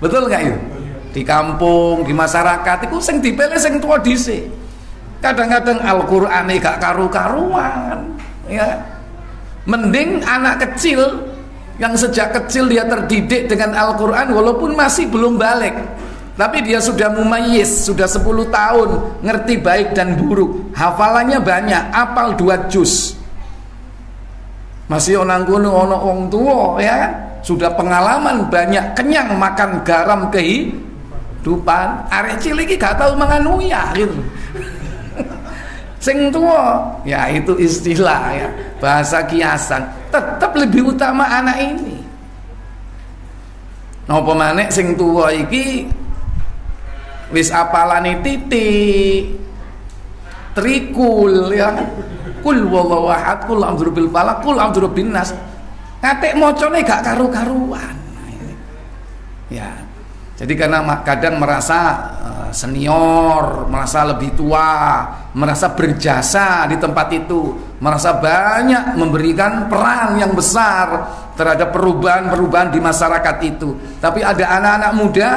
Betul enggak itu? Di kampung, di masyarakat itu sing dipilih sing tua dhisik. Kadang-kadang Al-Qur'ane gak karu-karuan, ya. Mending anak kecil yang sejak kecil dia terdidik dengan Al-Qur'an walaupun masih belum balik, tapi dia sudah mumayyiz, sudah 10 tahun, ngerti baik dan buruk, hafalannya banyak, apal 2 juz. Masih onang kono ono wong tua, ya kan? Sudah pengalaman banyak, kenyang makan garam kehidupan. Arek cilik iki gak tahu mangan uyah gitu. Sing tua, ya itu istilah ya, bahasa kiasan. Tetap lebih utama anak ini. Napa maneh sing tua iki wis apalane titik trikul ya. Kul wallahu ahad, kul a'udzu bil falaq, kul a'udzu bin nas. Ngatek mocone gak karu-karuan. Ya. Jadi karena kadang merasa senior, merasa lebih tua, merasa berjasa di tempat itu, merasa banyak memberikan peran yang besar terhadap perubahan-perubahan di masyarakat itu. Tapi ada anak-anak muda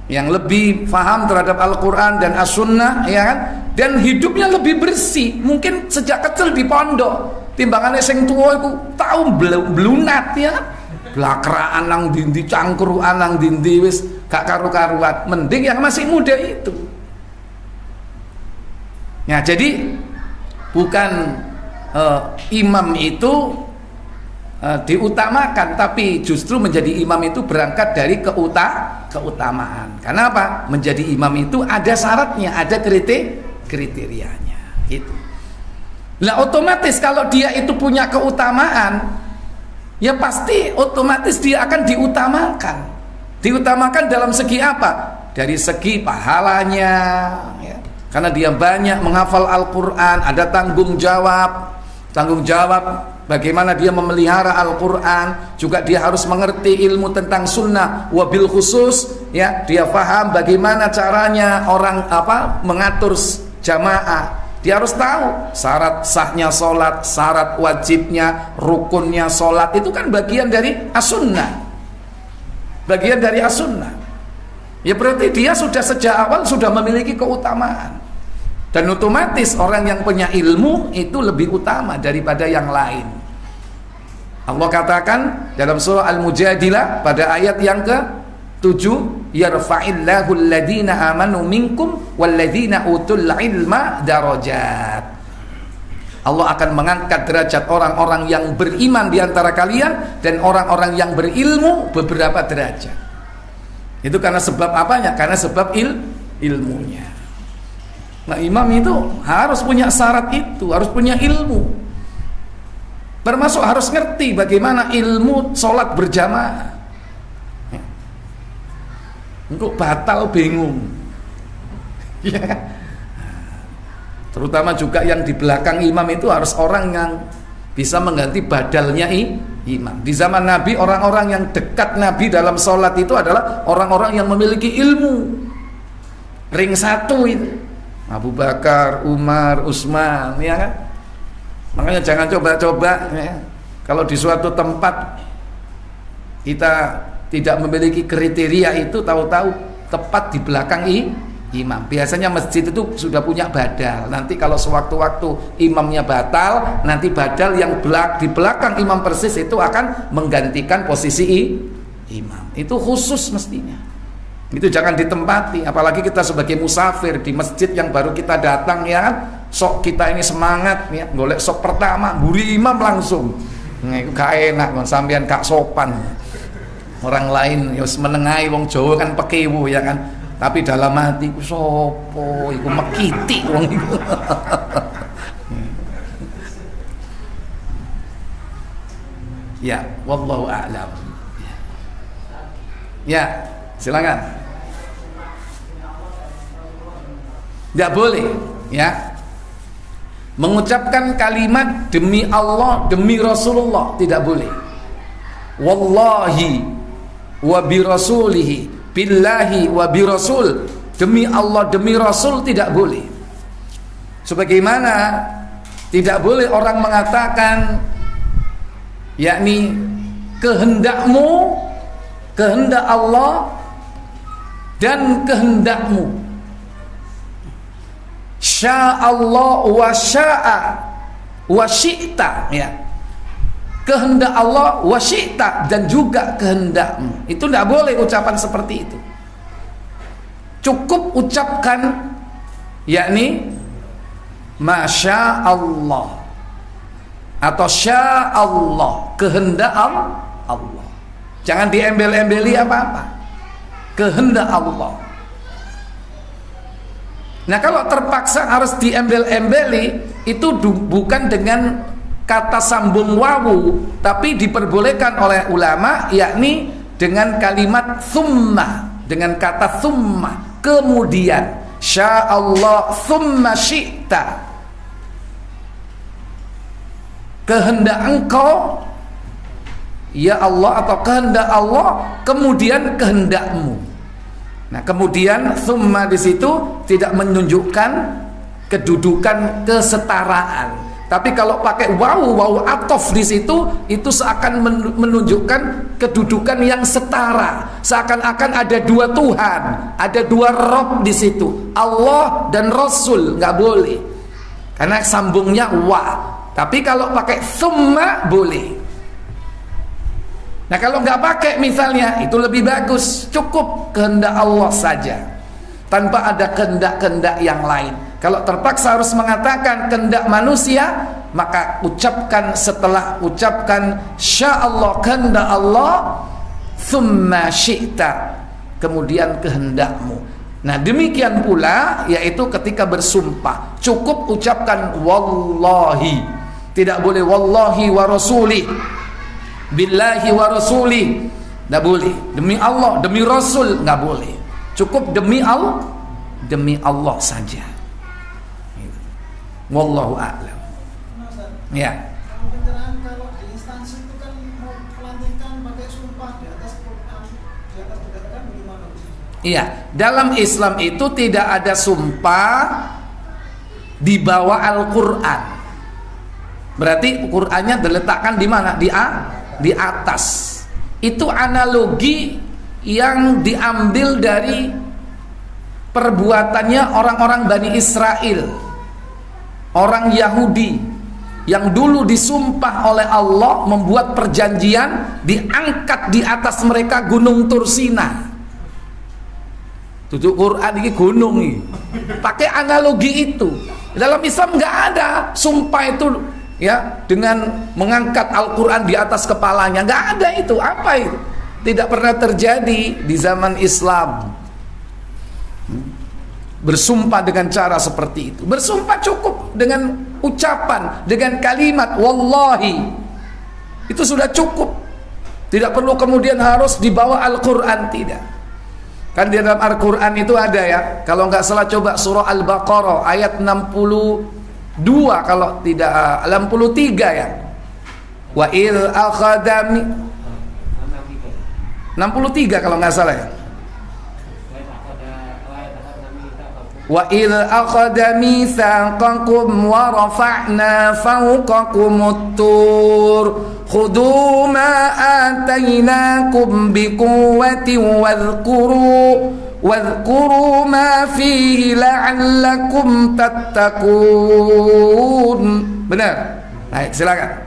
yang lebih paham terhadap Al-Quran dan As-Sunnah, ya kan? Dan hidupnya lebih bersih. Mungkin sejak kecil di pondok, timbangannya sing tua itu tahu blunat ya. Blakraan nang dindi, cangkruan nang dindi, wis gak karu-karuan. Mending yang masih muda itu. Ya, jadi bukan imam itu diutamakan, tapi justru menjadi imam itu berangkat dari keutamaan. Karena apa? Menjadi imam itu ada syaratnya, ada kriterianya gitu. Nah, otomatis kalau dia itu punya keutamaan, ya pasti otomatis dia akan diutamakan. Diutamakan dalam segi apa? Dari segi pahalanya ya. Karena dia banyak menghafal Al-Quran, ada tanggung jawab bagaimana dia memelihara Al-Quran, juga dia harus mengerti ilmu tentang sunnah, wabil khusus ya, dia paham bagaimana caranya orang mengatur jamaah. Dia harus tahu syarat sahnya sholat, syarat wajibnya, rukunnya sholat, itu kan bagian dari as-sunnah. Bagian dari as-sunnah. Ya berarti dia sudah sejak awal sudah memiliki keutamaan. Dan otomatis orang yang punya ilmu itu lebih utama daripada yang lain. Allah katakan dalam surah Al-Mujadilah pada ayat yang ke-7, yarfa'illahu alladhina amanu minkum walladhina utul ilma darajat. Allah akan mengangkat derajat orang-orang yang beriman di antara kalian dan orang-orang yang berilmu beberapa derajat. Itu karena sebab apanya? Karena sebab ilmunya. Nah, imam itu harus punya syarat itu, harus punya ilmu. Termasuk harus ngerti bagaimana ilmu sholat berjamaah. Untuk batal bingung ya. Terutama juga yang di belakang imam itu harus orang yang bisa mengganti badalnya imam. Di zaman Nabi, orang-orang yang dekat Nabi dalam sholat itu adalah orang-orang yang memiliki ilmu. Ring satu itu Abu Bakar, Umar, Utsman, ya kan? Makanya jangan coba-coba ya. Kalau di suatu tempat kita tidak memiliki kriteria itu, tahu-tahu tepat di belakang imam. Biasanya masjid itu sudah punya badal. Nanti kalau sewaktu-waktu imamnya batal, nanti badal yang di belakang imam persis itu akan menggantikan posisi imam. Itu khusus mestinya. Itu jangan ditempati, apalagi kita sebagai musafir di masjid yang baru kita datang ya kan, sok kita ini semangat ya, golek sok pertama, buri imam langsung. Nah, itu gak enak kon sampean gak sopan. Orang lain ya menengahi wong Jawa kan pekewu ya kan, tapi dalam hati ku sopo iku mekiti wong iku. Ya, wallahu a'lam. Ya, silakan. Tidak boleh ya mengucapkan kalimat demi Allah, demi Rasulullah, tidak boleh. Wallahi wa bi rasulihi, billahi wa bi rasul, demi Allah, demi Rasul, tidak boleh. Sebagaimana tidak boleh orang mengatakan yakni kehendakmu, kehendak Allah dan kehendakmu. Sya'allah wa sya'a wa syi'ta ya. Kehendak Allah wa syi'ta dan juga kehendakmu. Itu tidak boleh ucapan seperti itu. Cukup ucapkan yakni Masya Allah atau sya'allah, kehendak Allah. Jangan diembel-embeli apa-apa. Kehendak Allah. Nah, kalau terpaksa harus diembel-embeli, itu bukan dengan kata sambung wawu, tapi diperbolehkan oleh ulama yakni dengan kalimat thumma, dengan kata thumma, kemudian sya'allah thumma syi'ta, kehendak engkau ya Allah, atau kehendak Allah kemudian kehendakmu. Nah, kemudian thumma di situ tidak menunjukkan kedudukan kesetaraan. Tapi kalau pakai wawu atof di situ, itu seakan menunjukkan kedudukan yang setara. Seakan-akan ada dua Tuhan, ada dua Rob di situ, Allah dan Rasul, nggak boleh. Karena sambungnya wa. Tapi kalau pakai thumma boleh. Nah, kalau nggak pakai misalnya, itu lebih bagus, cukup kehendak Allah saja, tanpa ada kehendak-kehendak yang lain. Kalau terpaksa harus mengatakan kehendak manusia, maka ucapkan setelah ucapkan sya'allah, kehendak Allah, thumma syi'ta, kemudian kehendakmu. Nah, demikian pula yaitu ketika bersumpah, cukup ucapkan wallahi, tidak boleh wallahi wa rasulih, billahi wa rasulih, nggak boleh. Demi Allah, demi Rasul, nggak boleh. Cukup demi Allah saja. Wallahu a'lam. Ya. Kalau di instansi itu kan mau pelantikan pakai sumpah di atas Quran, di atas berdasarkan bagaimana? Iya, dalam Islam itu tidak ada sumpah di bawah Al-Quran. Berarti Qurannya diletakkan di mana? Di atas. Itu analogi yang diambil dari perbuatannya orang-orang Bani Israel, orang Yahudi yang dulu disumpah oleh Allah membuat perjanjian, diangkat di atas mereka gunung Tursina. Tujuh Quran ini gunung ini. Pakai analogi itu. Dalam Islam nggak ada sumpah itu ya dengan mengangkat Al-Quran di atas kepalanya, nggak ada itu. Apa itu? Tidak pernah terjadi di zaman Islam. Bersumpah dengan cara seperti itu. Bersumpah cukup dengan ucapan, dengan kalimat wallahi, itu sudah cukup. Tidak perlu kemudian harus dibawa Al-Quran, tidak. Kan di dalam Al-Quran itu ada ya, kalau nggak salah coba surah Al-Baqarah ayat 62, kalau tidak 63 ya. Wa il akhadami 63 kalau nggak salah ya. Wa il akhadha mitsaqakum wa rafa'na fawqakumut tur khudhu ma atainakum biquwwatin wadhkuru ma fihi la'allakum tattaqun. Benar? Baik, silakan.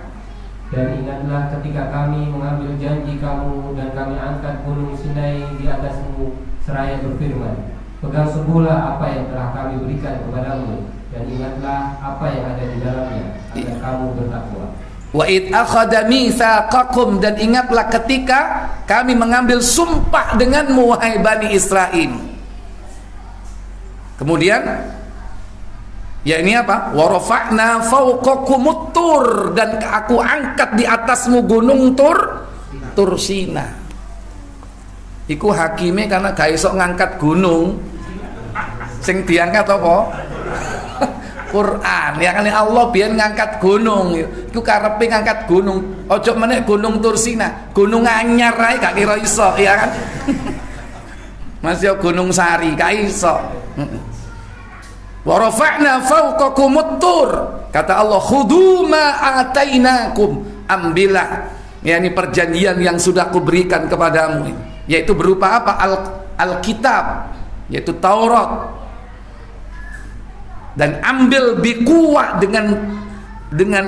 Dan ingatlah ketika kami mengambil janji kamu dan kami angkat gunung Sinai di atasmu seraya berfirman, pegang sungguhlah apa yang telah kami berikan kepadamu, dan ingatlah apa yang ada di dalamnya, agar kamu bertakwa. Wa id akhadha mitsaqakum, dan ingatlah ketika kami mengambil sumpah denganmu wahai Bani Israil. Kemudian ya ini apa? Wa rafa'na fawqakumut tur, dan aku angkat di atasmu gunung Tur Sina. Iku hakime karena gak iso ngangkat gunung. Sing diangkat apa? Quran. Ya kan Allah biyen ngangkat gunung. Iku karepe ngangkat gunung. Ojo meneh gunung Tur Sina, gunung anyar ae gak kira iso, ya kan? Masih gunung Sari gak iso. Wa rafa'na fawqakumut tur, kata Allah, khudhu ma atainakum, ambillah, yakni perjanjian yang sudah aku berikan kepadamu, yaitu berupa apa? Alkitab, yaitu Taurat, dan ambil biquwah, dengan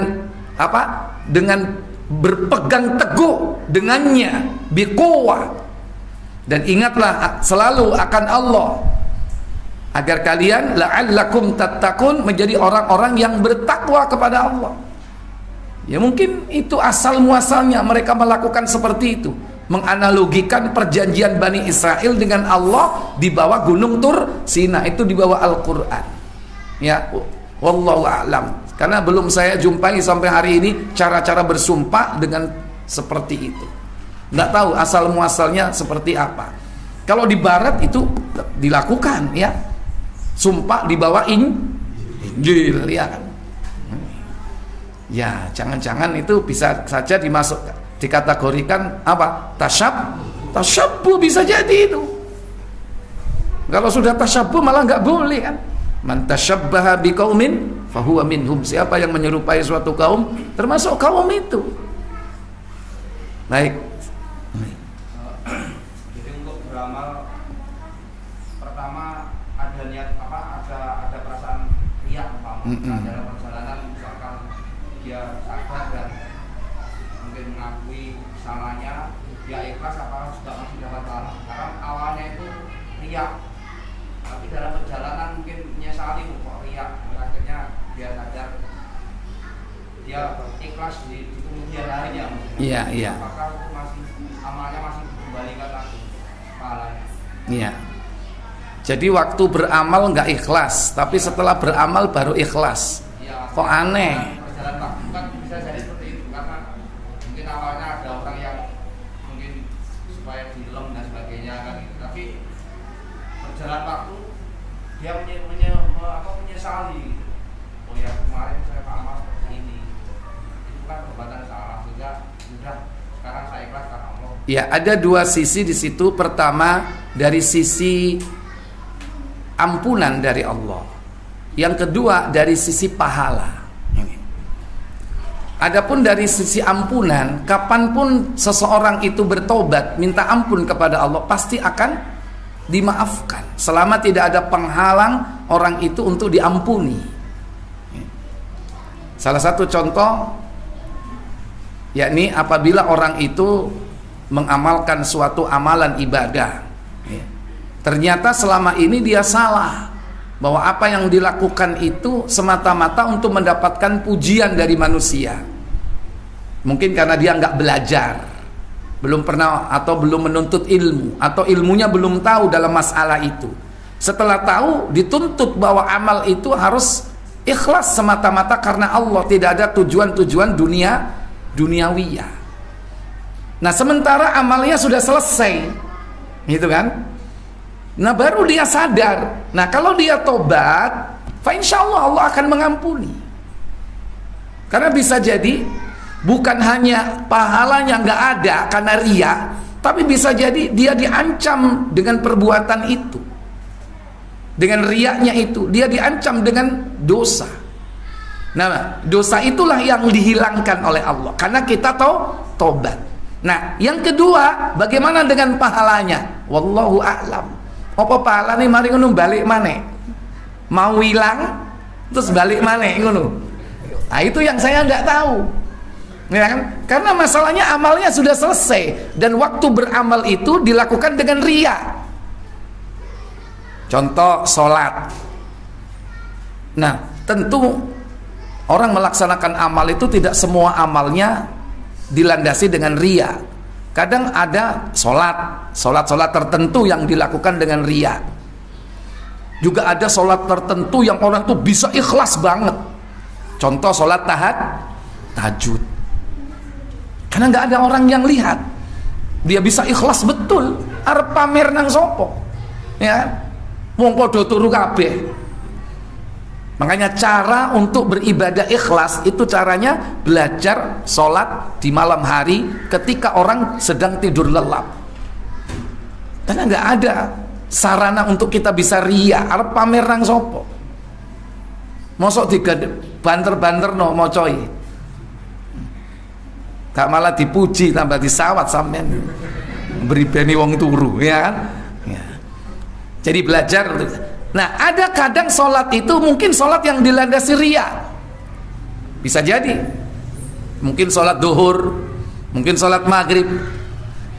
apa? Dengan berpegang teguh dengannya, biquwah, dan ingatlah selalu akan Allah, agar kalian la'allakum tattaqun, menjadi orang-orang yang bertakwa kepada Allah. Ya mungkin itu asal muasalnya mereka melakukan seperti itu, menganalogikan perjanjian Bani Israel dengan Allah di bawah gunung Tur Sina, itu di bawah Al-Quran. Ya, wallahu a'lam. Karena belum saya jumpai sampai hari ini cara-cara bersumpah dengan seperti itu. Nggak tahu asal muasalnya seperti apa. Kalau di barat itu dilakukan, ya, sumpah di bawah Injil, ya kan. Ya, jangan-jangan itu bisa saja dikategorikan apa? Tasyabbuh bisa jadi itu. Kalau sudah tasyabbuh malah nggak boleh kan. Man tasyabbaha biqaumin fahuwa minhum. Siapa yang menyerupai suatu kaum termasuk kaum itu. Baik. Jadi untuk beramal, pertama ada niat apa? Ada perasaan riya umpama dalam perjalanan, misalkan dia sadar dan mungkin mengakui salahnya, dia ikhlas apa juga masih dapat pahala. Karena awalnya itu riya, tapi dalam perjalanan mungkin menyesali kok riya, akhirnya dia sadar, dia ikhlas di kemudian harinya. Iya, iya. Apakah itu masih amalnya masih dikembalikan lagi pahalanya? Iya. Jadi waktu beramal nggak ikhlas, tapi setelah beramal baru ikhlas. Ya, kok aneh? Perjalanan waktu kan bisa jadi seperti itu, karena mungkin awalnya ada orang yang mungkin supaya dilem dan sebagainya kan gitu. Tapi perjalanan waktu dia menyesali, oh ya kemarin saya amal seperti ini, itu kan perbuatan salah, sehingga sudah sekarang saya ikhlas karena Allah. Ya, ada dua sisi di situ. Pertama dari sisi ampunan dari Allah. Yang kedua dari sisi pahala. Adapun dari sisi ampunan, kapanpun seseorang itu bertobat, minta ampun kepada Allah, pasti akan dimaafkan selama tidak ada penghalang orang itu untuk diampuni. Salah satu contoh, yakni apabila orang itu mengamalkan suatu amalan ibadah, ternyata selama ini dia salah, bahwa apa yang dilakukan itu semata-mata untuk mendapatkan pujian dari manusia. Mungkin karena dia nggak belajar, belum pernah atau belum menuntut ilmu, atau ilmunya belum tahu dalam masalah itu. Setelah tahu, dituntut bahwa amal itu harus ikhlas semata-mata karena Allah, tidak ada tujuan-tujuan duniawiyah. Nah, sementara amalnya sudah selesai, gitu kan? Nah, baru dia sadar. Nah, kalau dia tobat, fa insyaallah Allah akan mengampuni. Karena bisa jadi bukan hanya pahalanya nggak ada karena riya, tapi bisa jadi dia diancam dengan perbuatan itu. Dengan riyanya itu, dia diancam dengan dosa. Nah, dosa itulah yang dihilangkan oleh Allah karena kita tobat. Nah, yang kedua, bagaimana dengan pahalanya? Wallahu a'lam. Apa pahala nih mari ngono balik maneh? Mau hilang terus balik maneh ngono. Nah, itu yang saya enggak tahu. Ya kan? Karena masalahnya amalnya sudah selesai dan waktu beramal itu dilakukan dengan riya. Contoh sholat. Nah, tentu orang melaksanakan amal itu tidak semua amalnya dilandasi dengan riya. Kadang ada sholat tertentu yang dilakukan dengan riya. Juga ada sholat tertentu yang orang tuh bisa ikhlas banget. Contoh sholat tahajud. Karena nggak ada orang yang lihat, dia bisa ikhlas betul. Arep pamer nang sopo, ya. Wong padha turu kabeh. Makanya cara untuk beribadah ikhlas itu caranya belajar sholat di malam hari ketika orang sedang tidur lelap. Karena nggak ada sarana untuk kita bisa riya arep pamer nang sopo. Mosok banter-banter no mocoy. Gak malah dipuji tambah disawat sampean. Beribeni wong turu, ya kan? Ya. Jadi belajar. Nah, ada kadang sholat itu mungkin sholat yang dilandasi riya. Bisa jadi. Mungkin sholat duhur, mungkin sholat maghrib.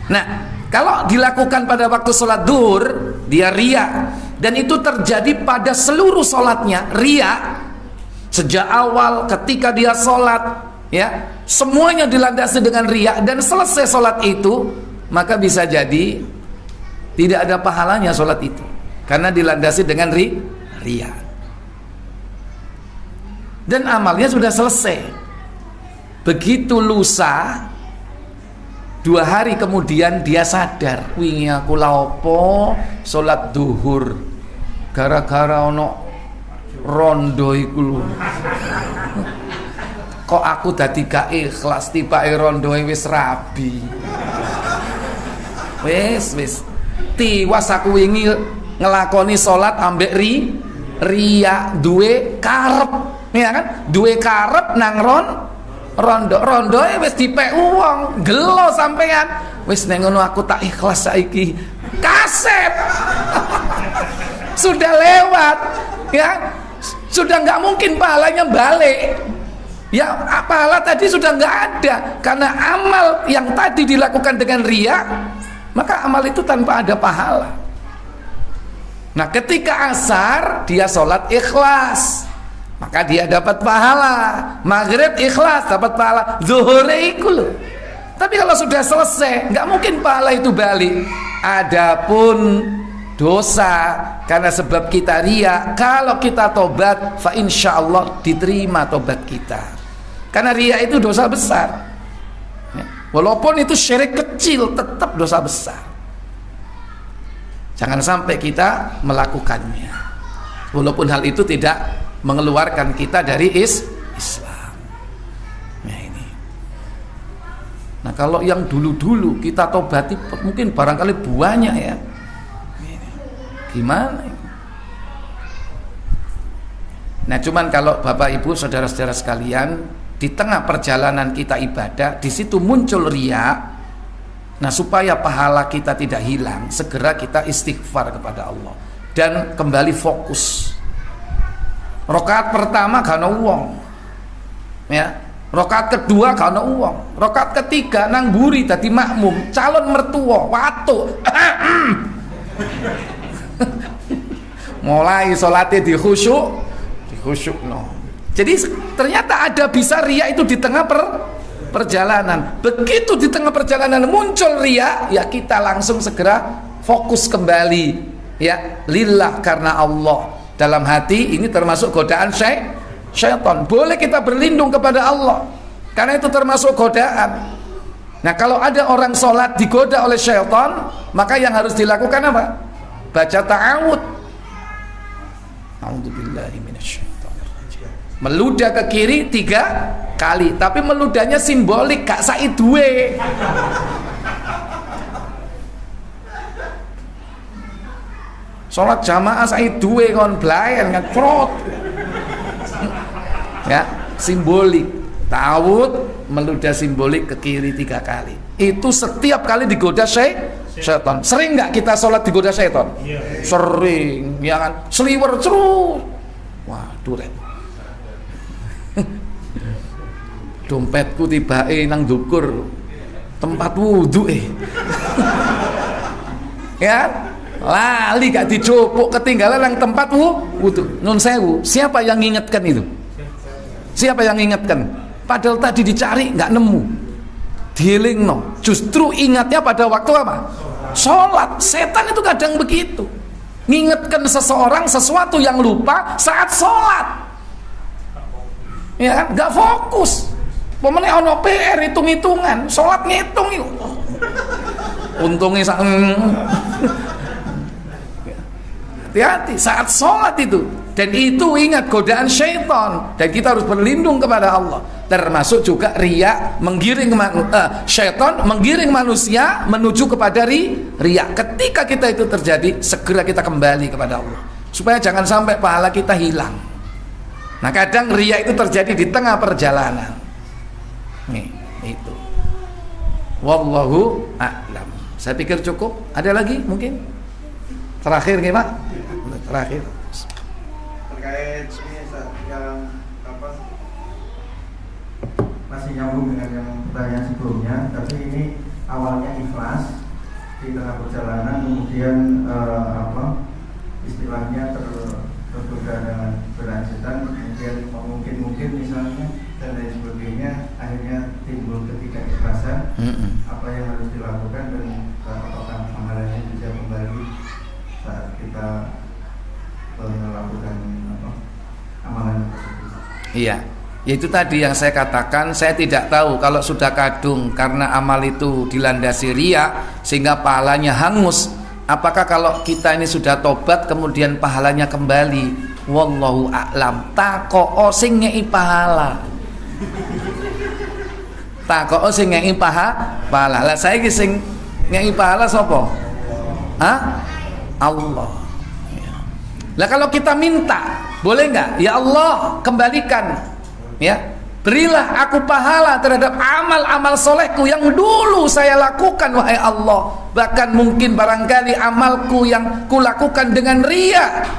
Nah, kalau dilakukan pada waktu sholat duhur, dia riya. Dan itu terjadi pada seluruh sholatnya, riya. Sejak awal ketika dia sholat, ya, semuanya dilandasi dengan riya. Dan selesai sholat itu, maka bisa jadi tidak ada pahalanya sholat itu. Karena dilandasi dengan riya. Dan amalnya sudah selesai. Begitu lusa, 2 hari kemudian dia sadar, wingi aku laopo sholat duhur gara-gara ono rondo iku lho. Kok aku dadi gak ikhlas tibake rondoe wis rabi. Wis tiwas aku wingi ngelakoni sholat ambek riya duwe karep, ya kan? Duwe karep nang rondoe wis dipek uang, gelo sampean. Wis nek ngono aku tak ikhlas saiki. Kaset. Sudah lewat, ya. Sudah nggak mungkin pahalanya balik. Ya, pahala tadi sudah nggak ada karena amal yang tadi dilakukan dengan riya, maka amal itu tanpa ada pahala. Nah, ketika asar dia sholat ikhlas, maka dia dapat pahala. Maghrib ikhlas, dapat pahala. Zuhur iku loh. Tapi kalau sudah selesai, nggak mungkin pahala itu balik. Adapun dosa karena sebab kita riya, kalau kita tobat, fa insyaallah diterima tobat kita. Karena riya itu dosa besar. Walaupun itu syirik kecil, tetap dosa besar. Jangan sampai kita melakukannya. Walaupun hal itu tidak mengeluarkan kita dari Islam. Nah ini. Nah kalau yang dulu-dulu kita tobati mungkin barangkali banyak ya. Gimana? Nah cuman kalau Bapak Ibu saudara-saudara sekalian, di tengah perjalanan kita ibadah, di situ muncul riya. Nah supaya pahala kita tidak hilang, segera kita istighfar kepada Allah dan kembali fokus. Rakaat pertama gak ono wong, ya. Rakaat kedua gak ono wong. Rakaat ketiga nang buri dadi makmum, calon mertua, watu. Mulai salatnya dikhusyuk no. Jadi ternyata ada bisa riya itu di tengah perjalanan. Begitu di tengah perjalanan muncul riya, ya kita langsung segera fokus kembali, ya lillah, karena Allah. Dalam hati ini termasuk godaan syaitan. Boleh kita berlindung kepada Allah, karena itu termasuk godaan. Nah kalau ada orang sholat digoda oleh syaitan, maka yang harus dilakukan apa? Baca ta'awud. A'udzubillahi minasyaitonirrajim. Meludah ke kiri 3 kali, tapi meludahnya simbolik, gak sai duwe. Sholat jamaah sai duwe kon blaen ngetrot. Ya, simbolik. Ta'awud, meludah simbolik ke kiri 3 kali. Itu setiap kali digoda syaitan. Sering nggak kita sholat digoda syaitan? Iya. Sering, ya kan? Seliwer terus. Waduh, dompetku tibae nang dukur tempat wudhu ya. Lali gak dicupuk, ketinggalan yang tempat wudu. Nun sewu, siapa yang ngingetkan itu? Siapa yang ngingetkan? Padahal tadi dicari nggak nemu. Dielingno. Justru ingatnya pada waktu apa? Sholat. Setan itu kadang begitu. Ngingetkan seseorang sesuatu yang lupa saat sholat. Ya kan? Nggak fokus. Pemenang ono PR hitung-hitungan, sholat ngitung yuk. Untungnya hati-hati saat sholat itu. Dan itu ingat godaan syaitan, dan kita harus berlindung kepada Allah. Termasuk juga riya, menggiring syaitan menggiring manusia menuju kepada riya. Ketika kita itu terjadi, segera kita kembali kepada Allah, supaya jangan sampai pahala kita hilang. Nah kadang riya itu terjadi di tengah perjalanan. Nih, itu. Wallahu a'lam. Saya pikir cukup. Ada lagi mungkin? Terakhir nih Pak. Terakhir. Terkait ini yang apa? Masih nyambung dengan yang pertanyaan sebelumnya, tapi ini awalnya ikhlas di tengah perjalanan, kemudian istilahnya tergoda dengan berlanjutan, kemudian mungkin misalnya dan lain sebagainya, akhirnya timbul ketidakikhlasan. Apa yang harus dilakukan dan apakah pahalanya bisa kembali saat kita melakukan amalan tersebut? Iya, itu tadi yang saya katakan. Saya tidak tahu kalau sudah kadung karena amal itu dilandasi riya sehingga pahalanya hangus. Apakah kalau kita ini sudah tobat kemudian pahalanya kembali? Wallahu a'lam. Takoo sing ngei pahala. Takoo sing ngei pahala. Lah saya ki sing ngei pahala sapa? Hah? Allah. Lah kalau kita minta, boleh nggak? Ya Allah, kembalikan, ya, berilah aku pahala terhadap amal-amal solehku yang dulu saya lakukan, wahai Allah. Bahkan mungkin barangkali amalku yang kulakukan dengan riya,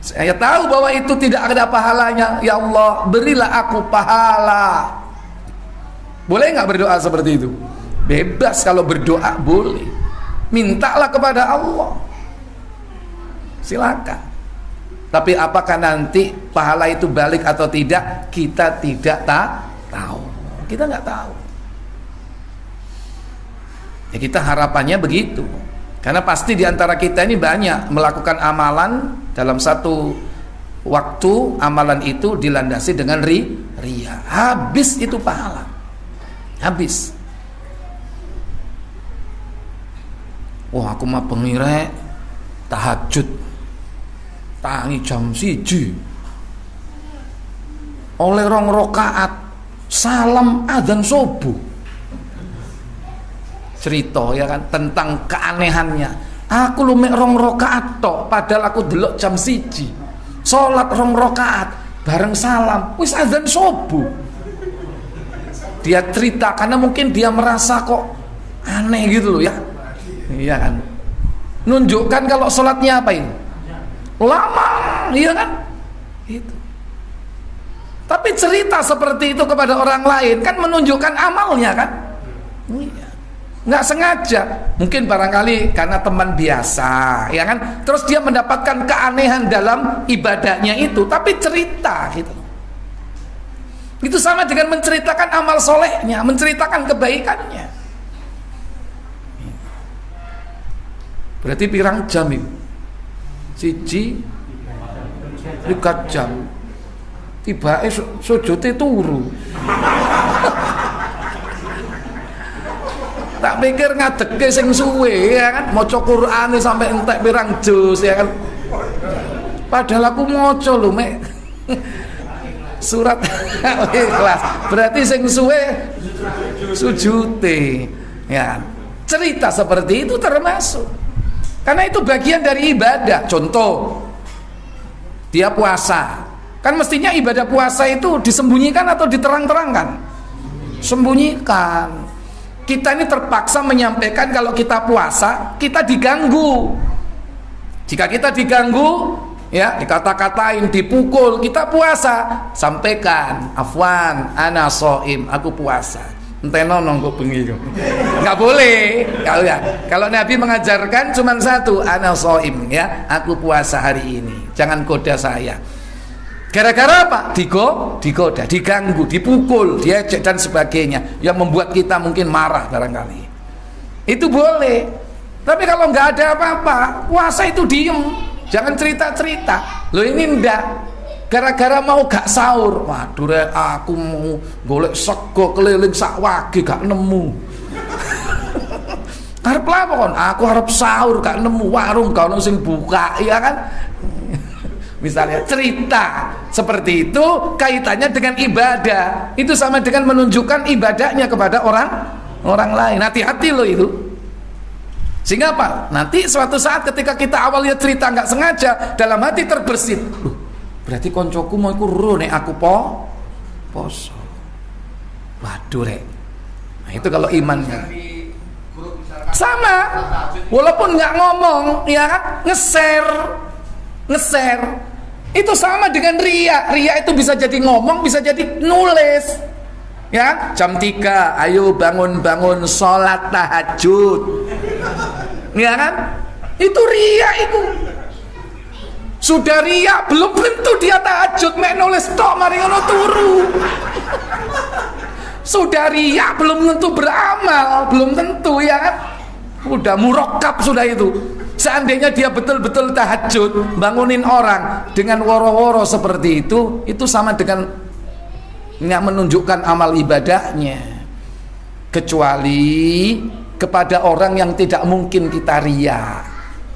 saya tahu bahwa itu tidak ada pahalanya. Ya Allah, berilah aku pahala. Boleh nggak berdoa seperti itu? Bebas kalau berdoa, boleh. Mintalah kepada Allah. Silakan. Tapi apakah nanti pahala itu balik atau tidak, kita tidak tahu. Kita nggak tahu. Ya kita harapannya begitu. Karena pasti diantara kita ini banyak melakukan amalan dalam satu waktu, amalan itu dilandasi dengan riya. Habis itu pahala. Habis. Wah, aku mah pengirek tahajud tangi jam 1 oleh 2 rakaat salam adzan subuh. Cerita ya kan tentang keanehannya. Aku lu mek 2 rakaat tok padahal aku delok jam 1. Salat 2 rakaat bareng salam wis adzan subuh. Dia cerita karena mungkin dia merasa kok aneh gitu loh ya. Iya kan. Nunjukkan kalau salatnya apa ini? Lama, iya kan? Itu. Tapi cerita seperti itu kepada orang lain kan menunjukkan amalnya kan? Iya. Nggak sengaja, mungkin barangkali karena teman biasa, ya kan? Terus dia mendapatkan keanehan dalam ibadahnya itu, tapi cerita gitu. Itu sama dengan menceritakan amal solehnya, menceritakan kebaikannya. Berarti pirang jam itu? 1 jam. Tibake sujute turu. Tak pikir ngadeke sing suwe ya kan, maca Qur'ane sampai entek pirang juz ya kan. Padahal aku maca lho mek surat Al-Ikhlas. Berarti sing suwe sujute. Ya. Cerita seperti itu termasuk. Karena itu bagian dari ibadah. Contoh, dia puasa. Kan mestinya ibadah puasa itu disembunyikan atau diterang-terangkan? Sembunyikan. Kita ini terpaksa menyampaikan kalau kita puasa, kita diganggu. Jika kita diganggu, ya dikata-katain, dipukul, kita puasa, sampaikan, afwan, ana shaim, aku puasa. enteno nongko bengi kok. Enggak boleh. Kalau Nabi mengajarkan cuma satu, ana shaim ya, aku puasa hari ini. Jangan goda saya. Gara-gara apa? Digoda, diganggu, dipukul, diejek dan sebagainya yang membuat kita mungkin marah barangkali. Itu boleh. Tapi kalau nggak ada apa-apa, puasa itu diem, jangan cerita-cerita. Loh ini ndak. Gara-gara mau gak sahur, waduh rek, aku mau golek sego keliling sak wage gak nemu. Arep apa kon? Aku harap sahur gak nemu, warung gak ono sing buka, ya kan? Misalnya cerita seperti itu kaitannya dengan ibadah. Itu sama dengan menunjukkan ibadahnya kepada orang lain. Hati-hati loh itu. Sehingga apa? Nanti suatu saat ketika kita awalnya cerita nggak sengaja, dalam hati terbersit. Berarti koncoku mau iku ro nek aku poso. Waduh rek. Nah itu kalau imannya. Sama. Walaupun nggak ngomong, ya kan? Nge-share. Itu sama dengan ria. Ria itu bisa jadi ngomong, bisa jadi nulis. Ya, jam 3, ayo bangun sholat tahajud. Ya kan? Itu ria itu. Sudah ria, belum tentu dia tahajud, mek nulis tok mari ngono turu. Sudah ria, belum tentu beramal, belum tentu ya kan? Udah murakkab sudah itu. Seandainya dia betul-betul tahajud, bangunin orang dengan woro-woro seperti itu sama dengan nggak menunjukkan amal ibadahnya. Kecuali kepada orang yang tidak mungkin kita ria.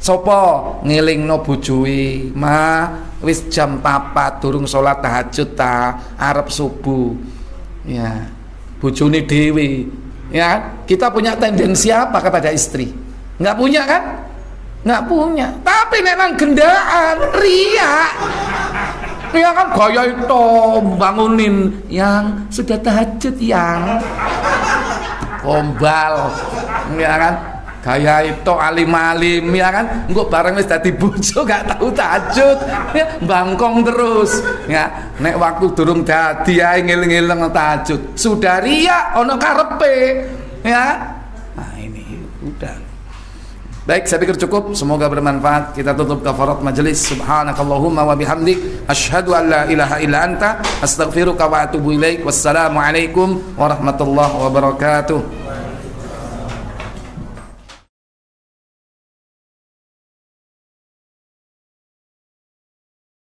Sopo ngelingno bojoe, ma wis jam 4 durung salat tahajud ta, arep subuh. Ya, bojone dhewe. Ya, kita punya tendensi apa kepada istri? Nggak punya kan? Nggak punya. Tapi memang gendaan, ria. Ya kan gaya itu bangunin yang sudah tahajud yang gombal, ya kan? Gaya itu alim-alim, ya kan? Engko bareng wis dadi bojo gak tahu tahajud, ya bangkong terus. Ya, nek waktu durung dadi ae ngeling-eling tahajud. Sudah ria ono karepe, ya. Nah, ini udah. Baik, saya pikir cukup. Semoga bermanfaat. Kita tutup kafarat majelis. Subhanakallahumma wa bihamdik, asyhadu an la ilaha illa anta, astaghfiruka wa atubu ilaik. Wassalamualaikum warahmatullahi wabarakatuh.